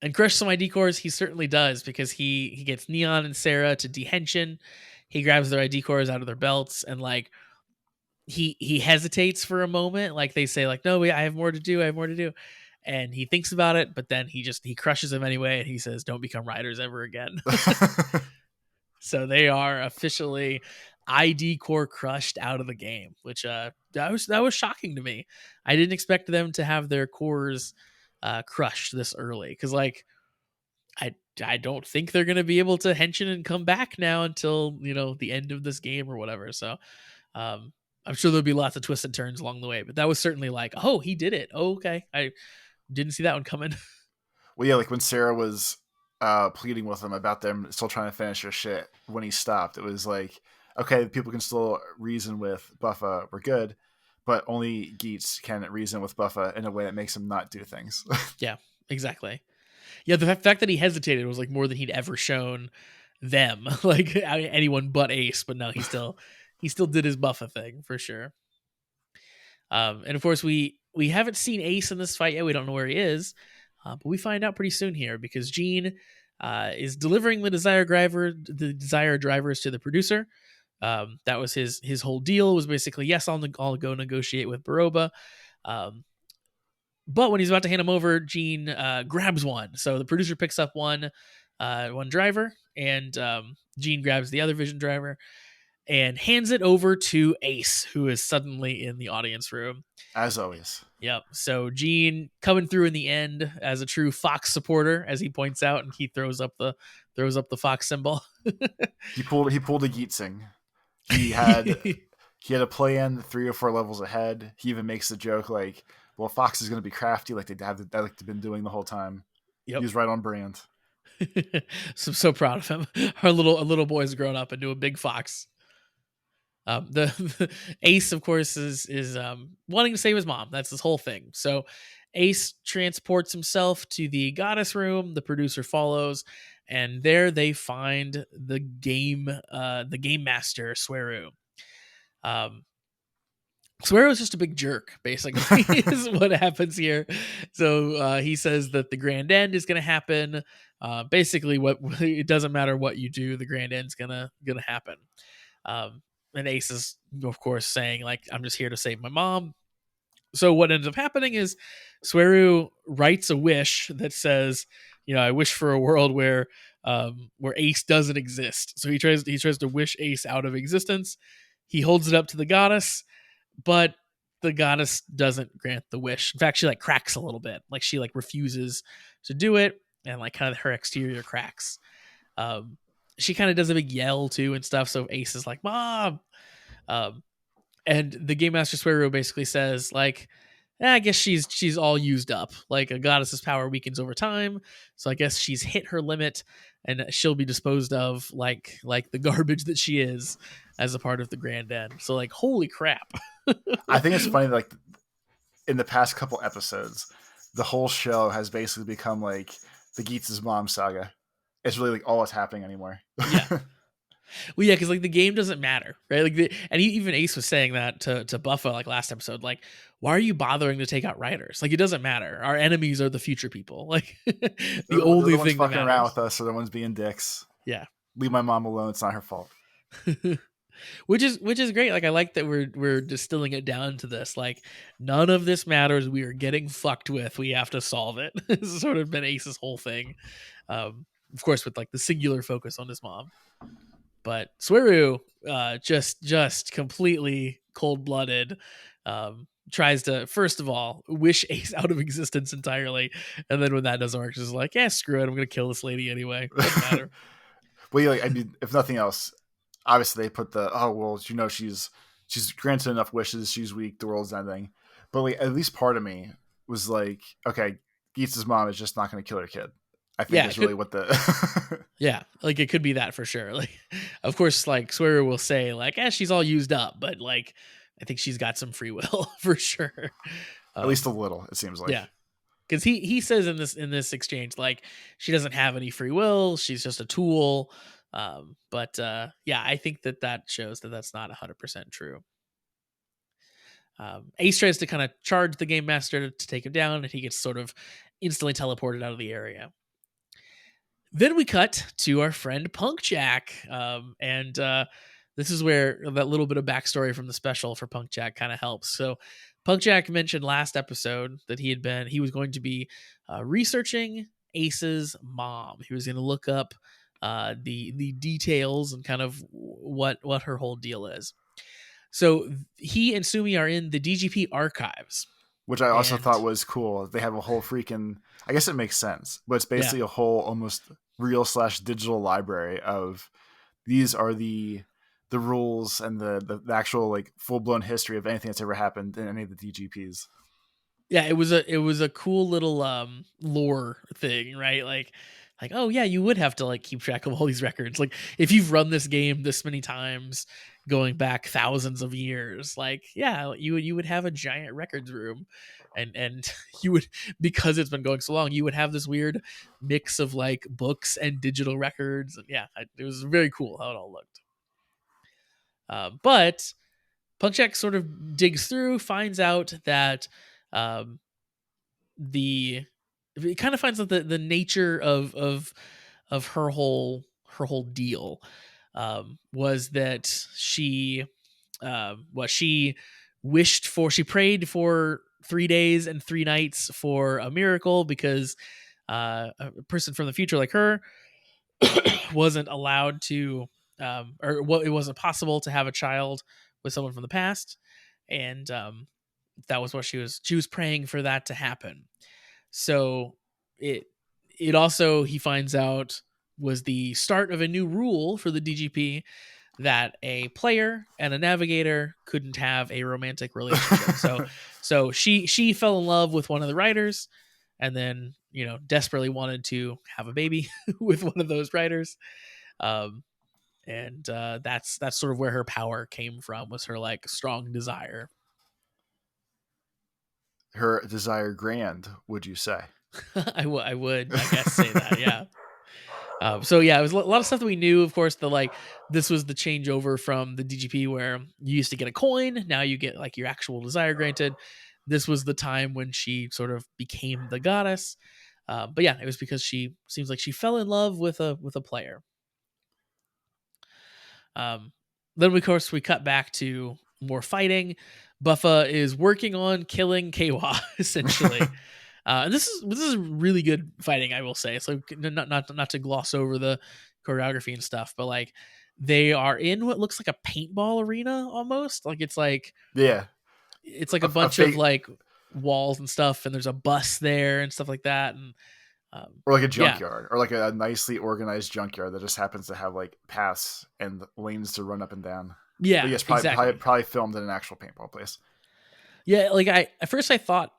And crush some ID cores, he certainly does, because he gets Neon and Sarah to dehension. He grabs their ID cores out of their belts, and like he hesitates for a moment. Like they say, like, no, I have more to do. I have more to do. And he thinks about it, but then he crushes them anyway, and he says, "Don't become riders ever again." So they are officially ID core crushed out of the game, which that was shocking to me. I didn't expect them to have their cores crushed this early, because like I don't think they're going to be able to henshin and come back now until the end of this game or whatever. So um, I'm sure there'll be lots of twists and turns along the way, but that was certainly like, oh, he did it. Oh, okay, I didn't see that one coming. Well, yeah, like when Sarah was pleading with him about them still trying to finish their shit when he stopped, it was like, okay, people can still reason with Buffa, we're good, but only Geats can reason with Buffa in a way that makes him not do things. Yeah, exactly. Yeah, the fact that he hesitated was like more than he'd ever shown them, like anyone but Ace. But no, he still did his Buffa thing for sure. And of course, we haven't seen Ace in this fight yet. We don't know where he is, but we find out pretty soon here, because Gene is delivering the desire drivers to the producer. That was his whole deal. Was basically, yes, I'll go negotiate with Baroba. But when he's about to hand him over, Gene grabs one. So the producer picks up one driver, and Gene grabs the other Vision driver and hands it over to Ace, who is suddenly in the audience room. As always. Yep. So Gene coming through in the end as a true Fox supporter, as he points out, and he throws up the Fox symbol. He pulled a Geatsing. He had a plan 3 or 4 levels ahead. He even makes the joke like, well, Fox is going to be crafty like they've been doing the whole time. Yep. He was right on brand. So I'm so proud of him. Our little boy's grown up into a big Fox. The Ace, of course, is wanting to save his mom. That's his whole thing. So Ace transports himself to the goddess room. The producer follows, and there they find the game master Sweru. Sweru is just a big jerk, basically, is what happens here. So he says that the grand end is going to happen. Basically, it doesn't matter what you do, the grand end's gonna happen. And Ace is, of course, saying, like, I'm just here to save my mom. So what ends up happening is Sweru writes a wish that says, I wish for a world where Ace doesn't exist. So he tries to wish Ace out of existence. He holds it up to the goddess, but the goddess doesn't grant the wish. In fact, she like cracks a little bit. Like she like refuses to do it, and like kind of her exterior cracks. She kind of does a big yell too and stuff. So Ace is like, "Mom," and the game master Sweru basically says like, I guess she's all used up. Like a goddess's power weakens over time, so I guess she's hit her limit, and she'll be disposed of like the garbage that she is as a part of the grand end. So like, holy crap! I think it's funny, like in the past couple episodes, the whole show has basically become like the Geats' mom saga. It's really like all that's happening anymore. Yeah. Well, yeah, because like the game doesn't matter, right? Like, even Ace was saying that to Buffa like last episode. Like, why are you bothering to take out riders? Like, it doesn't matter. Our enemies are the future people. Like, the only the ones thing fucking that around with us are the ones being dicks. Yeah, leave my mom alone. It's not her fault. which is great. Like, I like that we're distilling it down to this. Like, none of this matters. We are getting fucked with. We have to solve it. This has sort of been Ace's whole thing. Of course, with like the singular focus on his mom. But Sweru, just completely cold-blooded, tries to, first of all, wish Ace out of existence entirely. And then when that doesn't work, just like, yeah, screw it. I'm going to kill this lady anyway. Doesn't matter. Well, yeah, like, I mean, if nothing else, obviously they put she's granted enough wishes. She's weak. The world's ending. But like, at least part of me was like, okay, Geats' mom is just not going to kill her kid. I think is really what the yeah, like it could be that for sure. Like, of course, like Sweru will say like, she's all used up, but like I think she's got some free will for sure. At least a little, it seems like. Yeah, because he says in this exchange like she doesn't have any free will. She's just a tool. But yeah, I think that shows that that's not 100% true. Ace tries to kind of charge the game master to take him down, and he gets sort of instantly teleported out of the area. Then we cut to our friend Punk Jack, and this is where that little bit of backstory from the special for Punk Jack kind of helps. So, Punk Jack mentioned last episode that he was going to be researching Ace's mom. He was going to look up the details and kind of what her whole deal is. So he and Sumi are in the DGP archives, which I also and thought was cool. They have a whole freaking, I guess it makes sense, but it's yeah, basically a whole almost real/digital library of these are the rules and the actual like full blown history of anything that's ever happened in any of the DGPs. yeah, it was a cool little lore thing, right? Like oh yeah, you would have to like keep track of all these records. Like if you've run this game this many times, going back thousands of years, like yeah, you would have a giant records room, and you would, because it's been going so long, you would have this weird mix of like books and digital records. And yeah, it was very cool how it all looked. But Punkjack sort of digs through, finds out that um, the it kind of finds out the nature of her whole deal was that she she prayed for 3 days and 3 nights for a miracle, because a person from the future like her wasn't allowed to it wasn't possible to have a child with someone from the past, and that was what she was praying for that to happen. So it also, he finds out, was the start of a new rule for the DGP, that a player and a navigator couldn't have a romantic relationship. So she fell in love with one of the writers, and then desperately wanted to have a baby with one of those writers. And that's sort of where her power came from, was her like strong desire. Her desire grand, would you say? I would, I guess, say that, yeah. So yeah, it was a lot of stuff that we knew. Of course, this was the changeover from the DGP where you used to get a coin, now you get like your actual desire granted. This was the time when she sort of became the goddess. But yeah, it was because she seems like she fell in love with a player. Then of course we cut back to more fighting. Buffa is working on killing Kawa essentially. And this is really good fighting, I will say. So not to gloss over the choreography and stuff, but like they are in what looks like a paintball arena almost. Like it's like Yeah, it's like a bunch of like walls and stuff, and there's a bus there and stuff like that, and or like a junkyard, or like a nicely organized junkyard that just happens to have like paths and lanes to run up and down. Yeah, but yes, exactly. probably filmed in an actual paintball place. Yeah, like at first I thought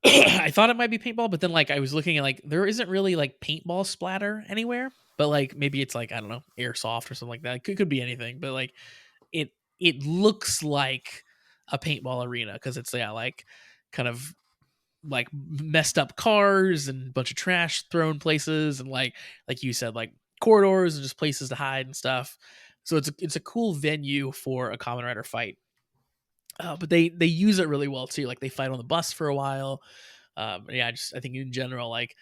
I thought it might be paintball, but then like I was looking at like there isn't really like paintball splatter anywhere, but like maybe it's like, I don't know, airsoft or something like that. It could be anything, but like it looks like a paintball arena, because it's like kind of like messed up cars and a bunch of trash thrown places, and like you said, like corridors and just places to hide and stuff. So it's a cool venue for a Kamen Rider fight. But they use it really well too. Like they fight on the bus for a while. Yeah, I think in general, like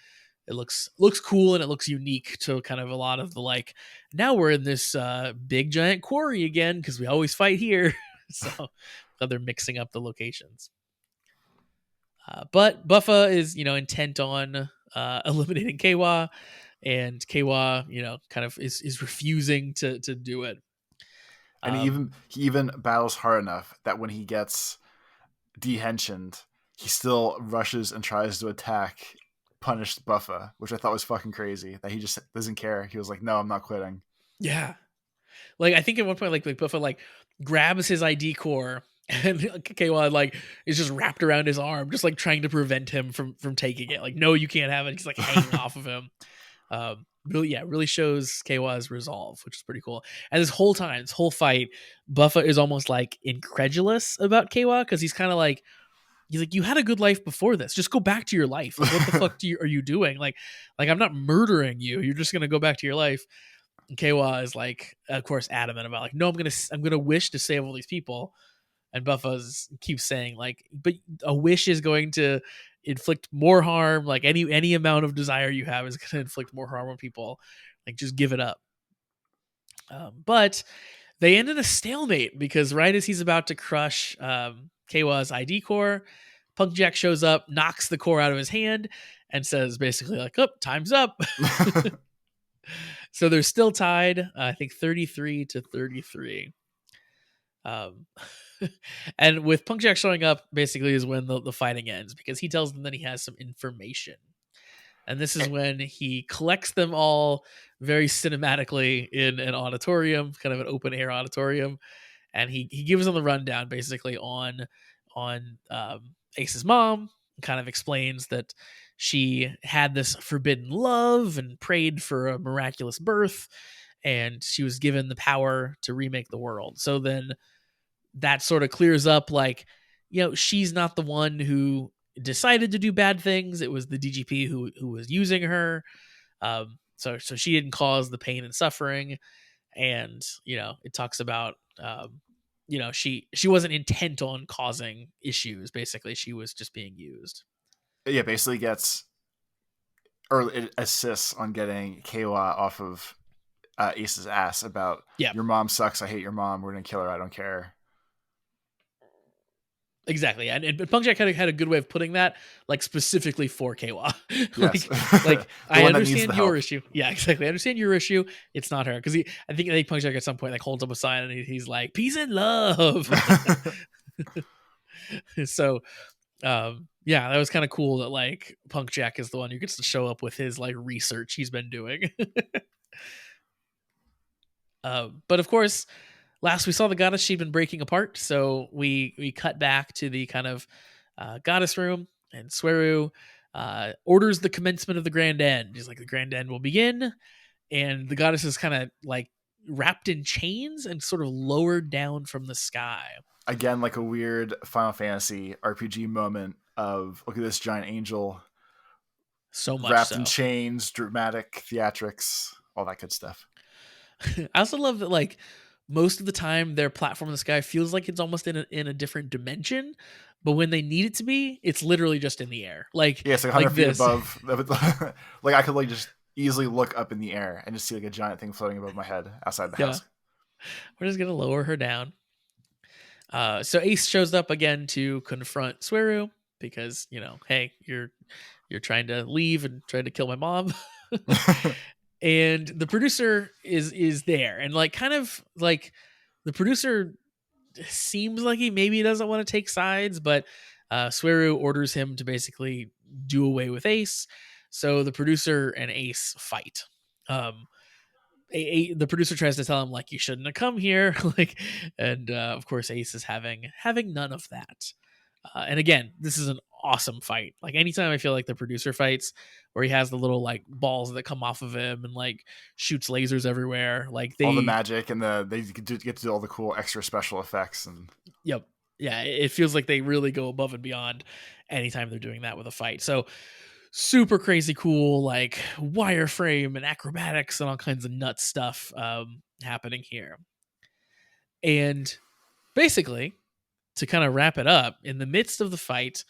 it looks cool, and it looks unique to kind of a lot of the like, now we're in this big giant quarry again because we always fight here. So they're mixing up the locations. But Buffa is intent on eliminating Kawa, and Kawa kind of is refusing to do it. And he even battles hard enough that when he gets dehensioned, he still rushes and tries to attack punished Buffa, which I thought was fucking crazy. That he just doesn't care. He was like, "No, I'm not quitting." Yeah, like I think at one point, like Buffa like grabs his ID core, and Kawa like is just wrapped around his arm, just like trying to prevent him from taking it. Like, no, you can't have it. He's like hanging off of him. Really shows Kawa's resolve, which is pretty cool. And this whole fight, Buffa is almost like incredulous about Kawa, because he's like, you had a good life before this. Just go back to your life. Like, what the fuck are you doing? Like I'm not murdering you. You're just gonna go back to your life. And Kawa is like, of course, adamant about like, no, I'm gonna wish to save all these people. And Buffa keeps saying like, but a wish is going to inflict more harm. Like any amount of desire you have is going to inflict more harm on people. Like just give it up. But they end in a stalemate because right as he's about to crush Keiwa's ID core, Punk Jack shows up, knocks the core out of his hand, and says basically like, "Oh, time's up." So they're still tied. I think 33-33. And with Punk Jack showing up, basically is when the fighting ends because he tells them that he has some information. And this is when he collects them all very cinematically in an auditorium, kind of an open air auditorium. And he gives them the rundown basically on Ace's mom, and kind of explains that she had this forbidden love and prayed for a miraculous birth, and she was given the power to remake the world. So then that sort of clears up, like, she's not the one who decided to do bad things. It was the DGP who was using her. So she didn't cause the pain and suffering. And, it talks about, she wasn't intent on causing issues. Basically, she was just being used. Yeah, basically gets, or it assists on getting Keiwa off of Ace's ass about, your mom sucks, I hate your mom, we're going to kill her, I don't care. Exactly. And Punk Jack had a good way of putting that, like specifically for Keiwa. Yes. like I understand your issue. Yeah, exactly. I understand your issue. It's not her. Because I think Punk Jack at some point like holds up a sign and he's like, "Peace and love." So that was kind of cool that like Punk Jack is the one who gets to show up with his like research he's been doing. But of course, last we saw the goddess, she'd been breaking apart, so we cut back to the kind of goddess room, and Sweru orders the commencement of the grand end. He's like, the grand end will begin, and the goddess is kind of like wrapped in chains and sort of lowered down from the sky. Again, like a weird Final Fantasy RPG moment of, look at this giant angel. So much wrapped in chains, dramatic theatrics, all that good stuff. I also love that, like, most of the time their platform in the sky feels like it's almost in a different dimension, but when they need it to be, it's literally just in the air. Like, yeah, it's like 100 feet above. Like I could like just easily look up in the air and just see like a giant thing floating above my head outside the house. We're just gonna lower her down. So Ace shows up again to confront Sweru because, hey, you're trying to leave and trying to kill my mom. And the producer is there, and like kind of like the producer seems like he maybe doesn't want to take sides, but Sweru orders him to basically do away with Ace. So the producer and Ace fight. The producer tries to tell him like, you shouldn't have come here, like, and of course Ace is having none of that. And again, this is an awesome fight. Like anytime I feel like the producer fights where he has the little like balls that come off of him and like shoots lasers everywhere, like all the magic and they get to do all the cool extra special effects and yeah, it feels like they really go above and beyond anytime they're doing that with a fight. So super crazy cool, like wireframe and acrobatics and all kinds of nut stuff happening here. And basically, to kind of wrap it up, in the midst of the fight,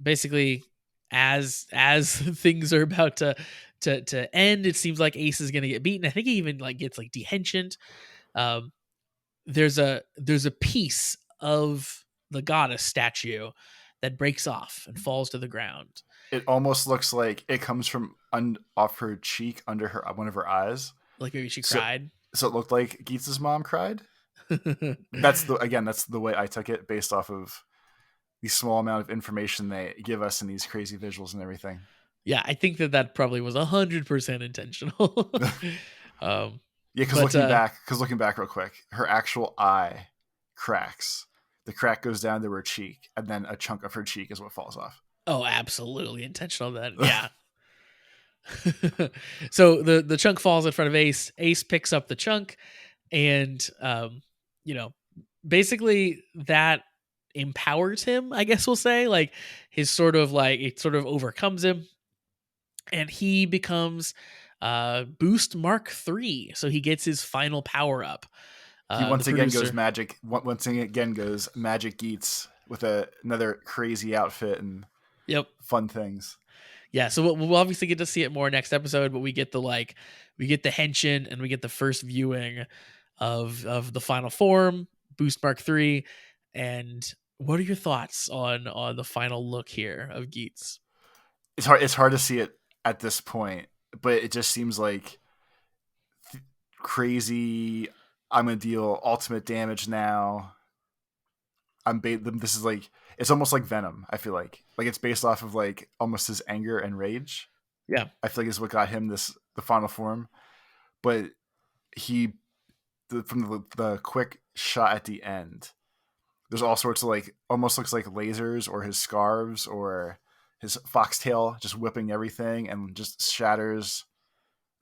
basically as things are about to end, it seems like Ace is going to get beaten. I think he even like gets like dehensioned. There's a piece of the goddess statue that breaks off and falls to the ground. It almost looks like it comes from off her cheek under her one of her eyes. Like maybe she cried. So it looked like Geats' mom cried. That's the way I took it based off of the small amount of information they give us in these crazy visuals and everything. Yeah, I think that probably was 100% intentional. Because looking back real quick, her actual eye cracks. The crack goes down to her cheek, and then a chunk of her cheek is what falls off. Oh, absolutely intentional then. Yeah. So the chunk falls in front of Ace. Ace picks up the chunk, and basically that empowers him, I guess we'll say. Like his sort of like it sort of overcomes him, and he becomes Boost Mark III. So he gets his final power up. He once again goes magic. Once again goes Magic Geats with another crazy outfit and Yep. fun things. Yeah, so we'll obviously get to see it more next episode, but we get the henshin and we get the first viewing of the final form, Boost Mark 3. And what are your thoughts on the final look here of Geats? It's hard to see it at this point, but it just seems like crazy. I'm gonna deal ultimate damage now. This is like, it's almost like Venom. I feel like it's based off of like almost his anger and rage. Yeah. I feel like is what got him the final form. But from the quick shot at the end, there's all sorts of like, almost looks like lasers or his scarves or his foxtail just whipping everything and just shatters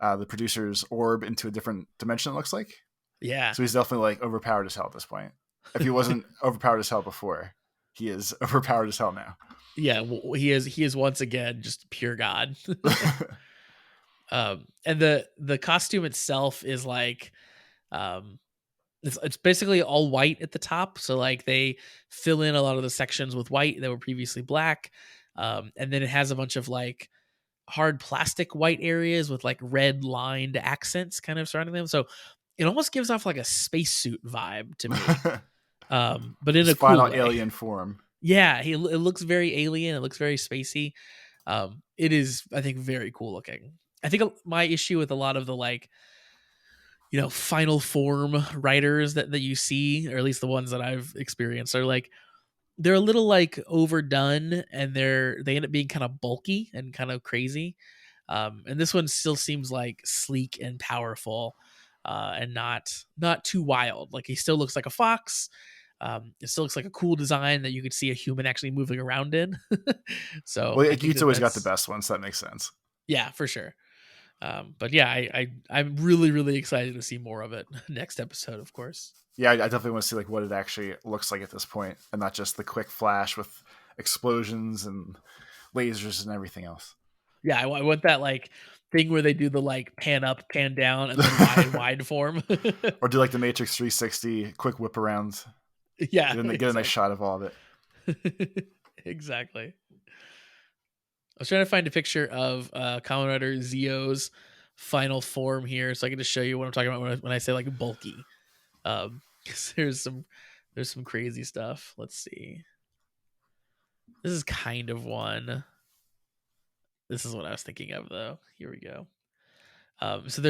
the producer's orb into a different dimension, it looks like. Yeah. So he's definitely like overpowered as hell at this point. If he wasn't overpowered as hell before, he is overpowered as hell now. Yeah, he is once again just pure god. And the costume itself is like it's basically all white at the top, so like they fill in a lot of the sections with white that were previously black. And then it has a bunch of like hard plastic white areas with like red lined accents kind of surrounding them. So it almost gives off like a spacesuit vibe to me. But in His a cool final way. alien form. Yeah, it looks very alien. It looks very spacey. It is, I think, very cool looking. I think my issue with a lot of the like, final form writers that you see, or at least the ones that I've experienced, are like they're a little like overdone, and they end up being kind of bulky and kind of crazy. And this one still seems like sleek and powerful, and not too wild. Like he still looks like a fox. It still looks like a cool design that you could see a human actually moving around in. So Well, I think Geats always got the that's best ones. So that makes sense. yeah, for sure. But yeah, I'm really really excited to see more of it next episode, of course. Yeah, I definitely want to see like what it actually looks like at this point, and not just the quick flash with explosions and lasers and everything else. Yeah, I want that like thing where they do the like pan up, pan down, and then wide form. Or do like the Matrix 360 quick whip around. Yeah, Get a nice shot of all of it. Exactly. I was trying to find a picture of Kamen Rider Zio's final form here, so I can just show you what I'm talking about when I say like bulky. 'Cause there's some crazy stuff. Let's see. This is kind of one. This is what I was thinking of, though. Here we go. So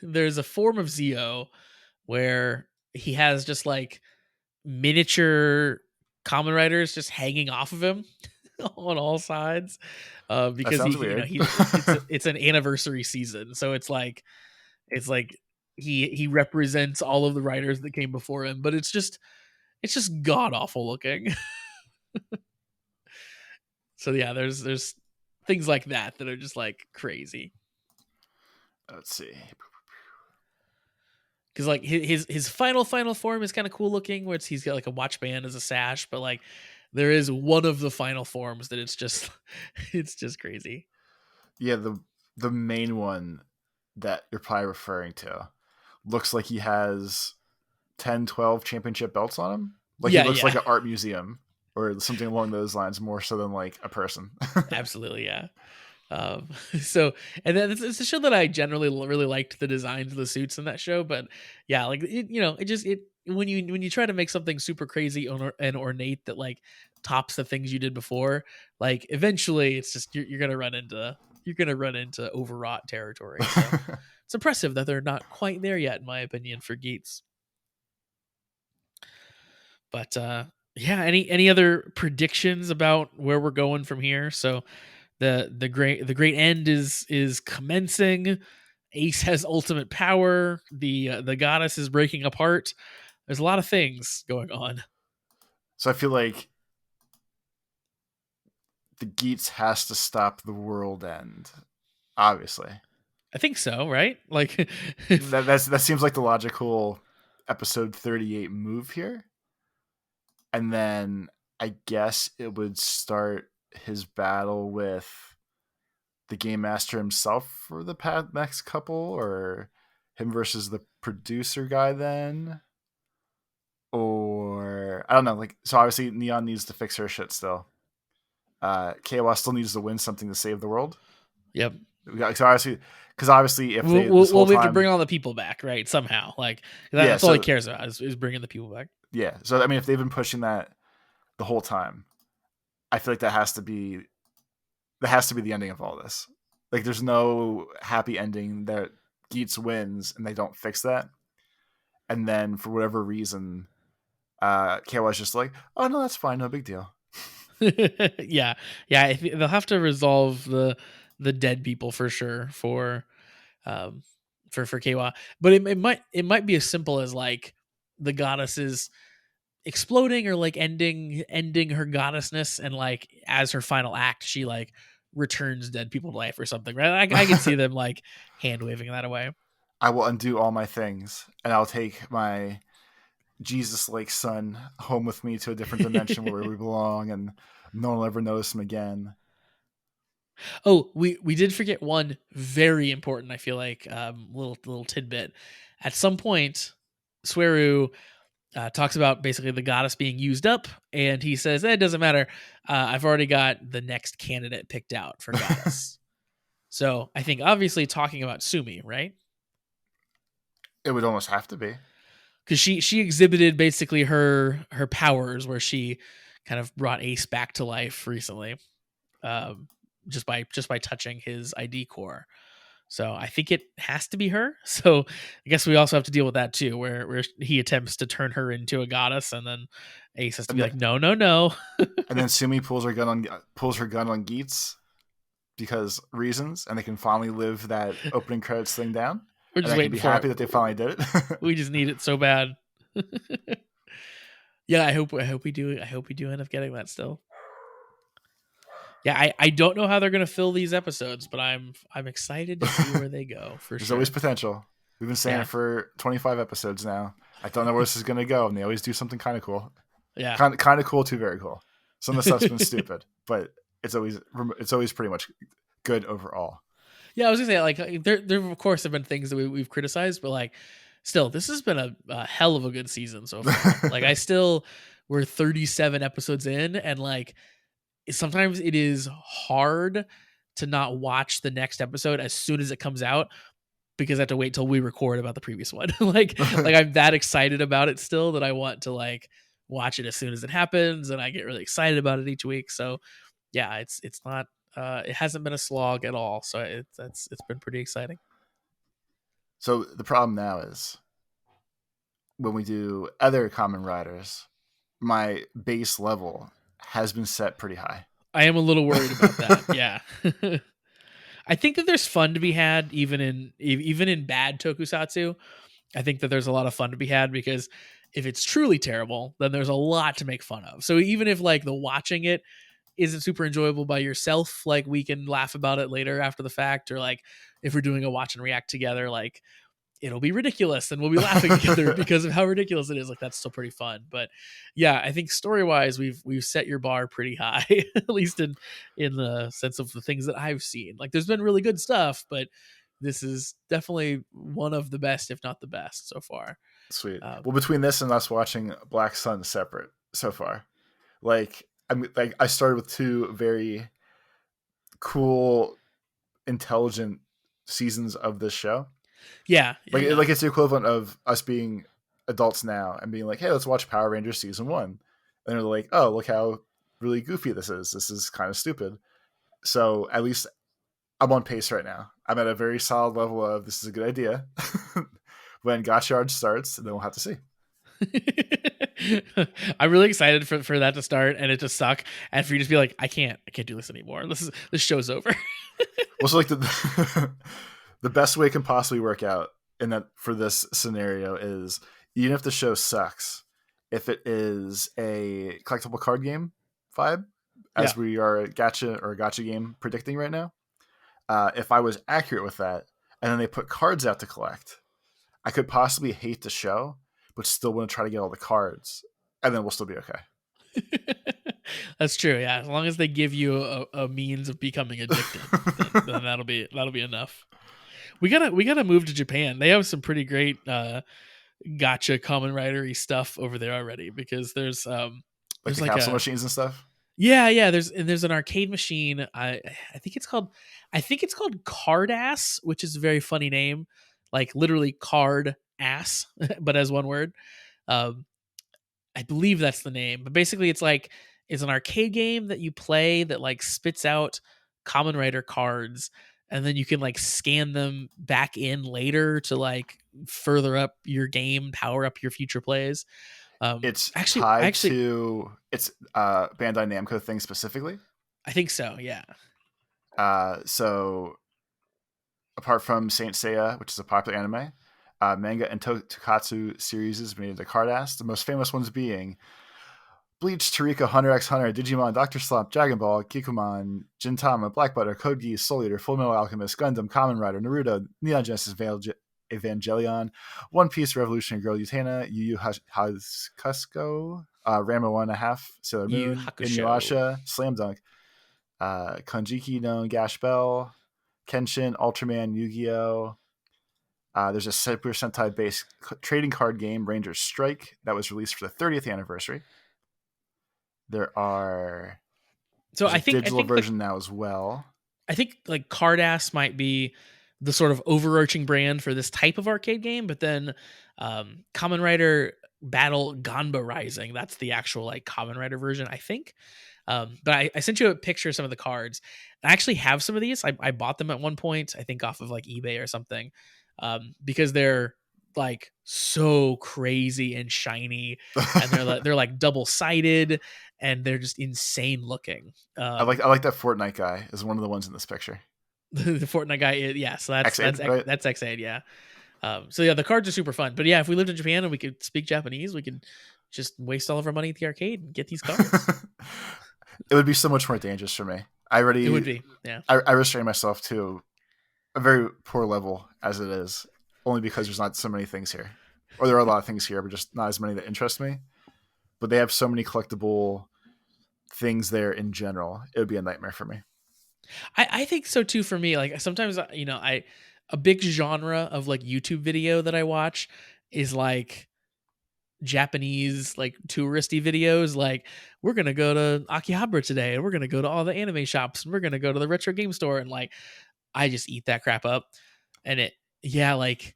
there's a form of Zio where he has just like miniature Kamen Riders just hanging off of him on all sides, because sounds he, weird. it's an anniversary season, so it's like he represents all of the writers that came before him, but it's just god awful looking. So yeah, there's things like that are just like crazy. Let's see. Because like his final form is kind of cool looking, where he's got like a watch band as a sash, but like there is one of the final forms that it's just crazy. Yeah, the main one that you're probably referring to looks like he has 10, 12 championship belts on him. Like he looks like an art museum or something along those lines, more so than like a person. Absolutely, yeah. So, and then it's a show that I generally really liked the designs of the suits in that show, but yeah, like when you try to make something super crazy and ornate that like tops the things you did before, like eventually it's just you're gonna run into overwrought territory. So it's impressive that they're not quite there yet, in my opinion, for Geats. But yeah, any other predictions about where we're going from here? So the great end is commencing. Ace has ultimate power. The goddess is breaking apart. There's a lot of things going on. So I feel like the Geats has to stop the world end. Obviously, I think so, right? Like that seems like the logical episode 38 move here. And then I guess it would start his battle with the game master himself for the next couple, or him versus the producer guy then, or I don't know. Like, so obviously Neon needs to fix her shit still. Keiwa still needs to win something to save the world. Yep. So obviously, if they this whole we have to time, bring all the people back, right? Somehow, like yeah, that's all he cares about is bringing the people back. Yeah. So I mean, if they've been pushing that the whole time, I feel like that has to be the ending of all this. Like, there's no happy ending that Geats wins and they don't fix that, and then for whatever reason, Keiwa's just like, oh no, that's fine, no big deal. yeah. They'll have to resolve the dead people for sure for Keiwa, but it might be as simple as like the goddesses exploding or like ending her goddessness, and like as her final act she like returns dead people to life or something, right? I can see them like hand waving that away. I will undo all my things and I'll take my Jesus-like son home with me to a different dimension where we belong, and no one will ever notice him again. Oh, we did forget one very important, I feel like, little tidbit. At some point, Sweru talks about basically the goddess being used up, and he says, it doesn't matter. I've already got the next candidate picked out for goddess. So I think obviously talking about Sumi, right? It would almost have to be. Because she exhibited basically her powers, where she kind of brought Ace back to life recently, just by touching his ID core. So I think it has to be her. So I guess we also have to deal with that too, where he attempts to turn her into a goddess, and then Ace has to be like, no. And then Sumi pulls her gun on Geats because reasons, and they can finally live that opening credits thing down. We're just waiting for happy that they finally did it. We just need it so bad. Yeah, I hope we do. I hope we do end up getting that still. Yeah, I don't know how they're gonna fill these episodes, but I'm excited to see where they go. There's always potential. We've been saying it for 25 episodes now. I don't know where this is gonna go, and they always do something kind of cool. Yeah, kind of cool to very cool. Some of the stuff's been stupid, but it's always pretty much good overall. Yeah, I was gonna say, like, there of course have been things that we've criticized, but like, still, this has been a hell of a good season so far. Like, we're 37 episodes in, and like, sometimes it is hard to not watch the next episode as soon as it comes out, because I have to wait till we record about the previous one. like I'm that excited about it still that I want to like watch it as soon as it happens, and I get really excited about it each week. So yeah, it's not it hasn't been a slog at all. So it's been pretty exciting. So the problem now is when we do other Kamen Riders, my base level has been set pretty high. I am a little worried about that. Yeah. I think that there's fun to be had even in bad tokusatsu. I think that there's a lot of fun to be had, because if it's truly terrible, then there's a lot to make fun of. So even if like the watching it isn't super enjoyable by yourself, like we can laugh about it later after the fact, or like if we're doing a watch and react together, like it'll be ridiculous and we'll be laughing together because of how ridiculous it is. Like, that's still pretty fun. But yeah, I think story wise, we've set your bar pretty high, at least in the sense of the things that I've seen. Like, there's been really good stuff, but this is definitely one of the best, if not the best so far. Sweet. Well, between this and us watching Black Sun separate so far, like, I started with two very cool, intelligent seasons of this show. Yeah. Like it's the equivalent of us being adults now and being like, hey, let's watch Power Rangers season 1. And they're like, oh, look how really goofy this is. This is kind of stupid. So at least I'm on pace right now. I'm at a very solid level of this is a good idea. When Gotchard starts, then we'll have to see. I'm really excited for that to start and it to suck, and for you to be like, I can't do this anymore. This show's over. Well, so like the best way it can possibly work out in that for this scenario is, even if the show sucks, if it is a collectible card game vibe, as we are a gacha game predicting right now, if I was accurate with that, and then they put cards out to collect, I could possibly hate the show, but still want to try to get all the cards, and then we'll still be okay. That's true. Yeah, as long as they give you a means of becoming addicted, then that'll be enough. We gotta move to Japan. They have some pretty great gotcha Kamen Rider-y stuff over there already, because there's like the capsule machines and stuff. Yeah. There's an arcade machine. I think it's called Card Ass, which is a very funny name, like literally card ass, but as one word. Um, I believe that's the name. But basically, it's an arcade game that you play that like spits out Kamen Rider cards, and then you can like scan them back in later to like further up your game, power up your future plays. It's I tied actually, to it's Bandai Namco thing specifically. I think so. Yeah. So apart from Saint Seiya, which is a popular anime, manga and tokusatsu series is made into card ass. The most famous ones being Bleach, Toriko, Hunter x Hunter, Digimon, Doctor Slump, Dragon Ball, Kikuman, Gintama, Black Butter, Code Geass, Soul Eater, Full Metal Alchemist, Gundam, Kamen Rider, Naruto, Neon Genesis Evangelion, One Piece, Revolution Girl, Utena, Yu Yu Hakusho, Ranma 1.5, Sailor Yu Moon, Hakusho. Inuyasha, Slam Dunk, Kanjiki no Gash Bell, Kenshin, Ultraman, Yu-Gi-Oh! There's a Super Sentai based trading card game, Ranger Strike, that was released for the 30th anniversary. There's I a think digital version now as well. I think like Card Ass might be the sort of overarching brand for this type of arcade game, but then Kamen Rider Battle Ganba Rising, that's the actual like Kamen Rider version, I think. But I sent you a picture of some of the cards. I actually have some of these. I bought them at one point, I think off of like eBay or something, because they're like so crazy and shiny, and they're like double sided, and they're just insane looking. I like that Fortnite guy is one of the ones in this picture. The Fortnite guy, yeah. So X8, right? that's X8, yeah. So yeah, the cards are super fun. But yeah, if we lived in Japan and we could speak Japanese, we could just waste all of our money at the arcade and get these cards. It would be so much more dangerous for me. It would be, yeah. I restrain myself to a very poor level as it is, only because there's not so many things here. Or there are a lot of things here, but just not as many that interest me. But they have so many collectible things there in general. It would be a nightmare for me. I think so too for me. Like sometimes, a big genre of like YouTube video that I watch is like Japanese like touristy videos, like we're gonna go to Akihabara today and we're gonna go to all the anime shops and we're gonna go to the retro game store, and like I just eat that crap up. And like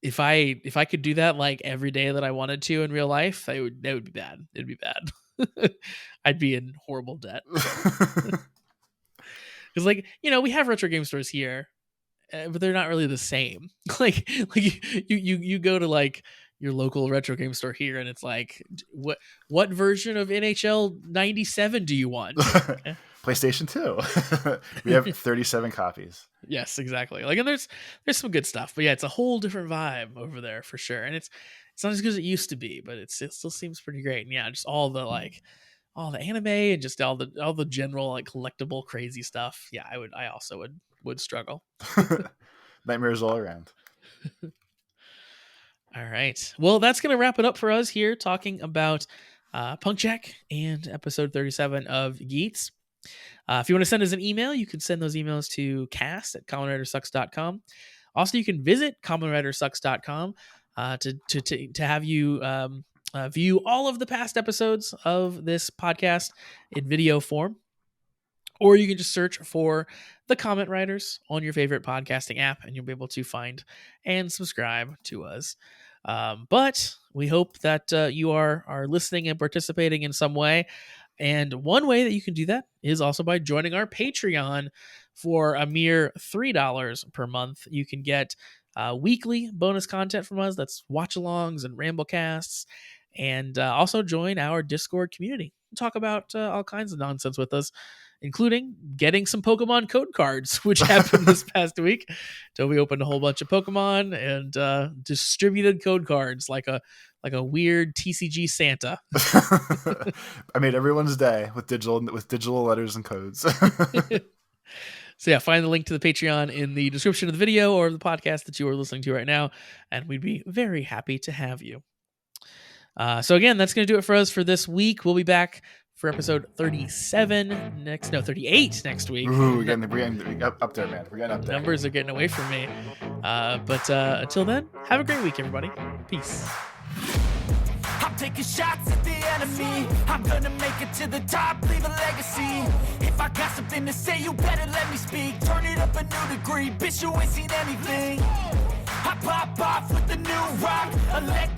if I could do that like every day that I wanted to in real life, that would be bad. It'd be bad. I'd be in horrible debt. Because like we have retro game stores here, but they're not really the same. like you go to like your local retro game store here, and it's like, what version of NHL 97 do you want? PlayStation 2. We have 37 copies. Yes, exactly. Like, and there's some good stuff, but yeah, it's a whole different vibe over there for sure. And it's not as good as it used to be, but it still seems pretty great. And yeah, just all the anime and just all the general like collectible crazy stuff. Yeah, I also would struggle. Nightmares all around. All right. Well, that's going to wrap it up for us here talking about Punk Jack and episode 37 of Geats. If you want to send us an email, you can send those emails to cast@KamenRiderSucks.com. Also, you can visit KamenRiderSucks.com to have you view all of the past episodes of this podcast in video form. Or you can just search for the Kamen Riders on your favorite podcasting app, and you'll be able to find and subscribe to us. But we hope that you are listening and participating in some way. And one way that you can do that is also by joining our Patreon. For a mere $3 per month, you can get weekly bonus content from us. That's watch-alongs and ramblecasts. And also join our Discord community. Talk about all kinds of nonsense with us, including getting some Pokemon code cards, which happened this past week. Toby opened a whole bunch of Pokemon and distributed code cards like a weird TCG Santa. I made everyone's day with digital letters and codes. So yeah, find the link to the Patreon in the description of the video or the podcast that you are listening to right now, and we'd be very happy to have you. So again, that's going to do it for us for this week. We'll be back for episode 38 next week. Ooh, we're getting up there, man. We're getting up there. Numbers are getting away from me. But until then, have a great week, everybody. Peace. taking shots at the enemy. I'm gonna make it to the top, leave a legacy. If I got something to say, you better let me speak. Turn it up a new degree, bitch, you ain't seen anything. I pop off with the new rock, electric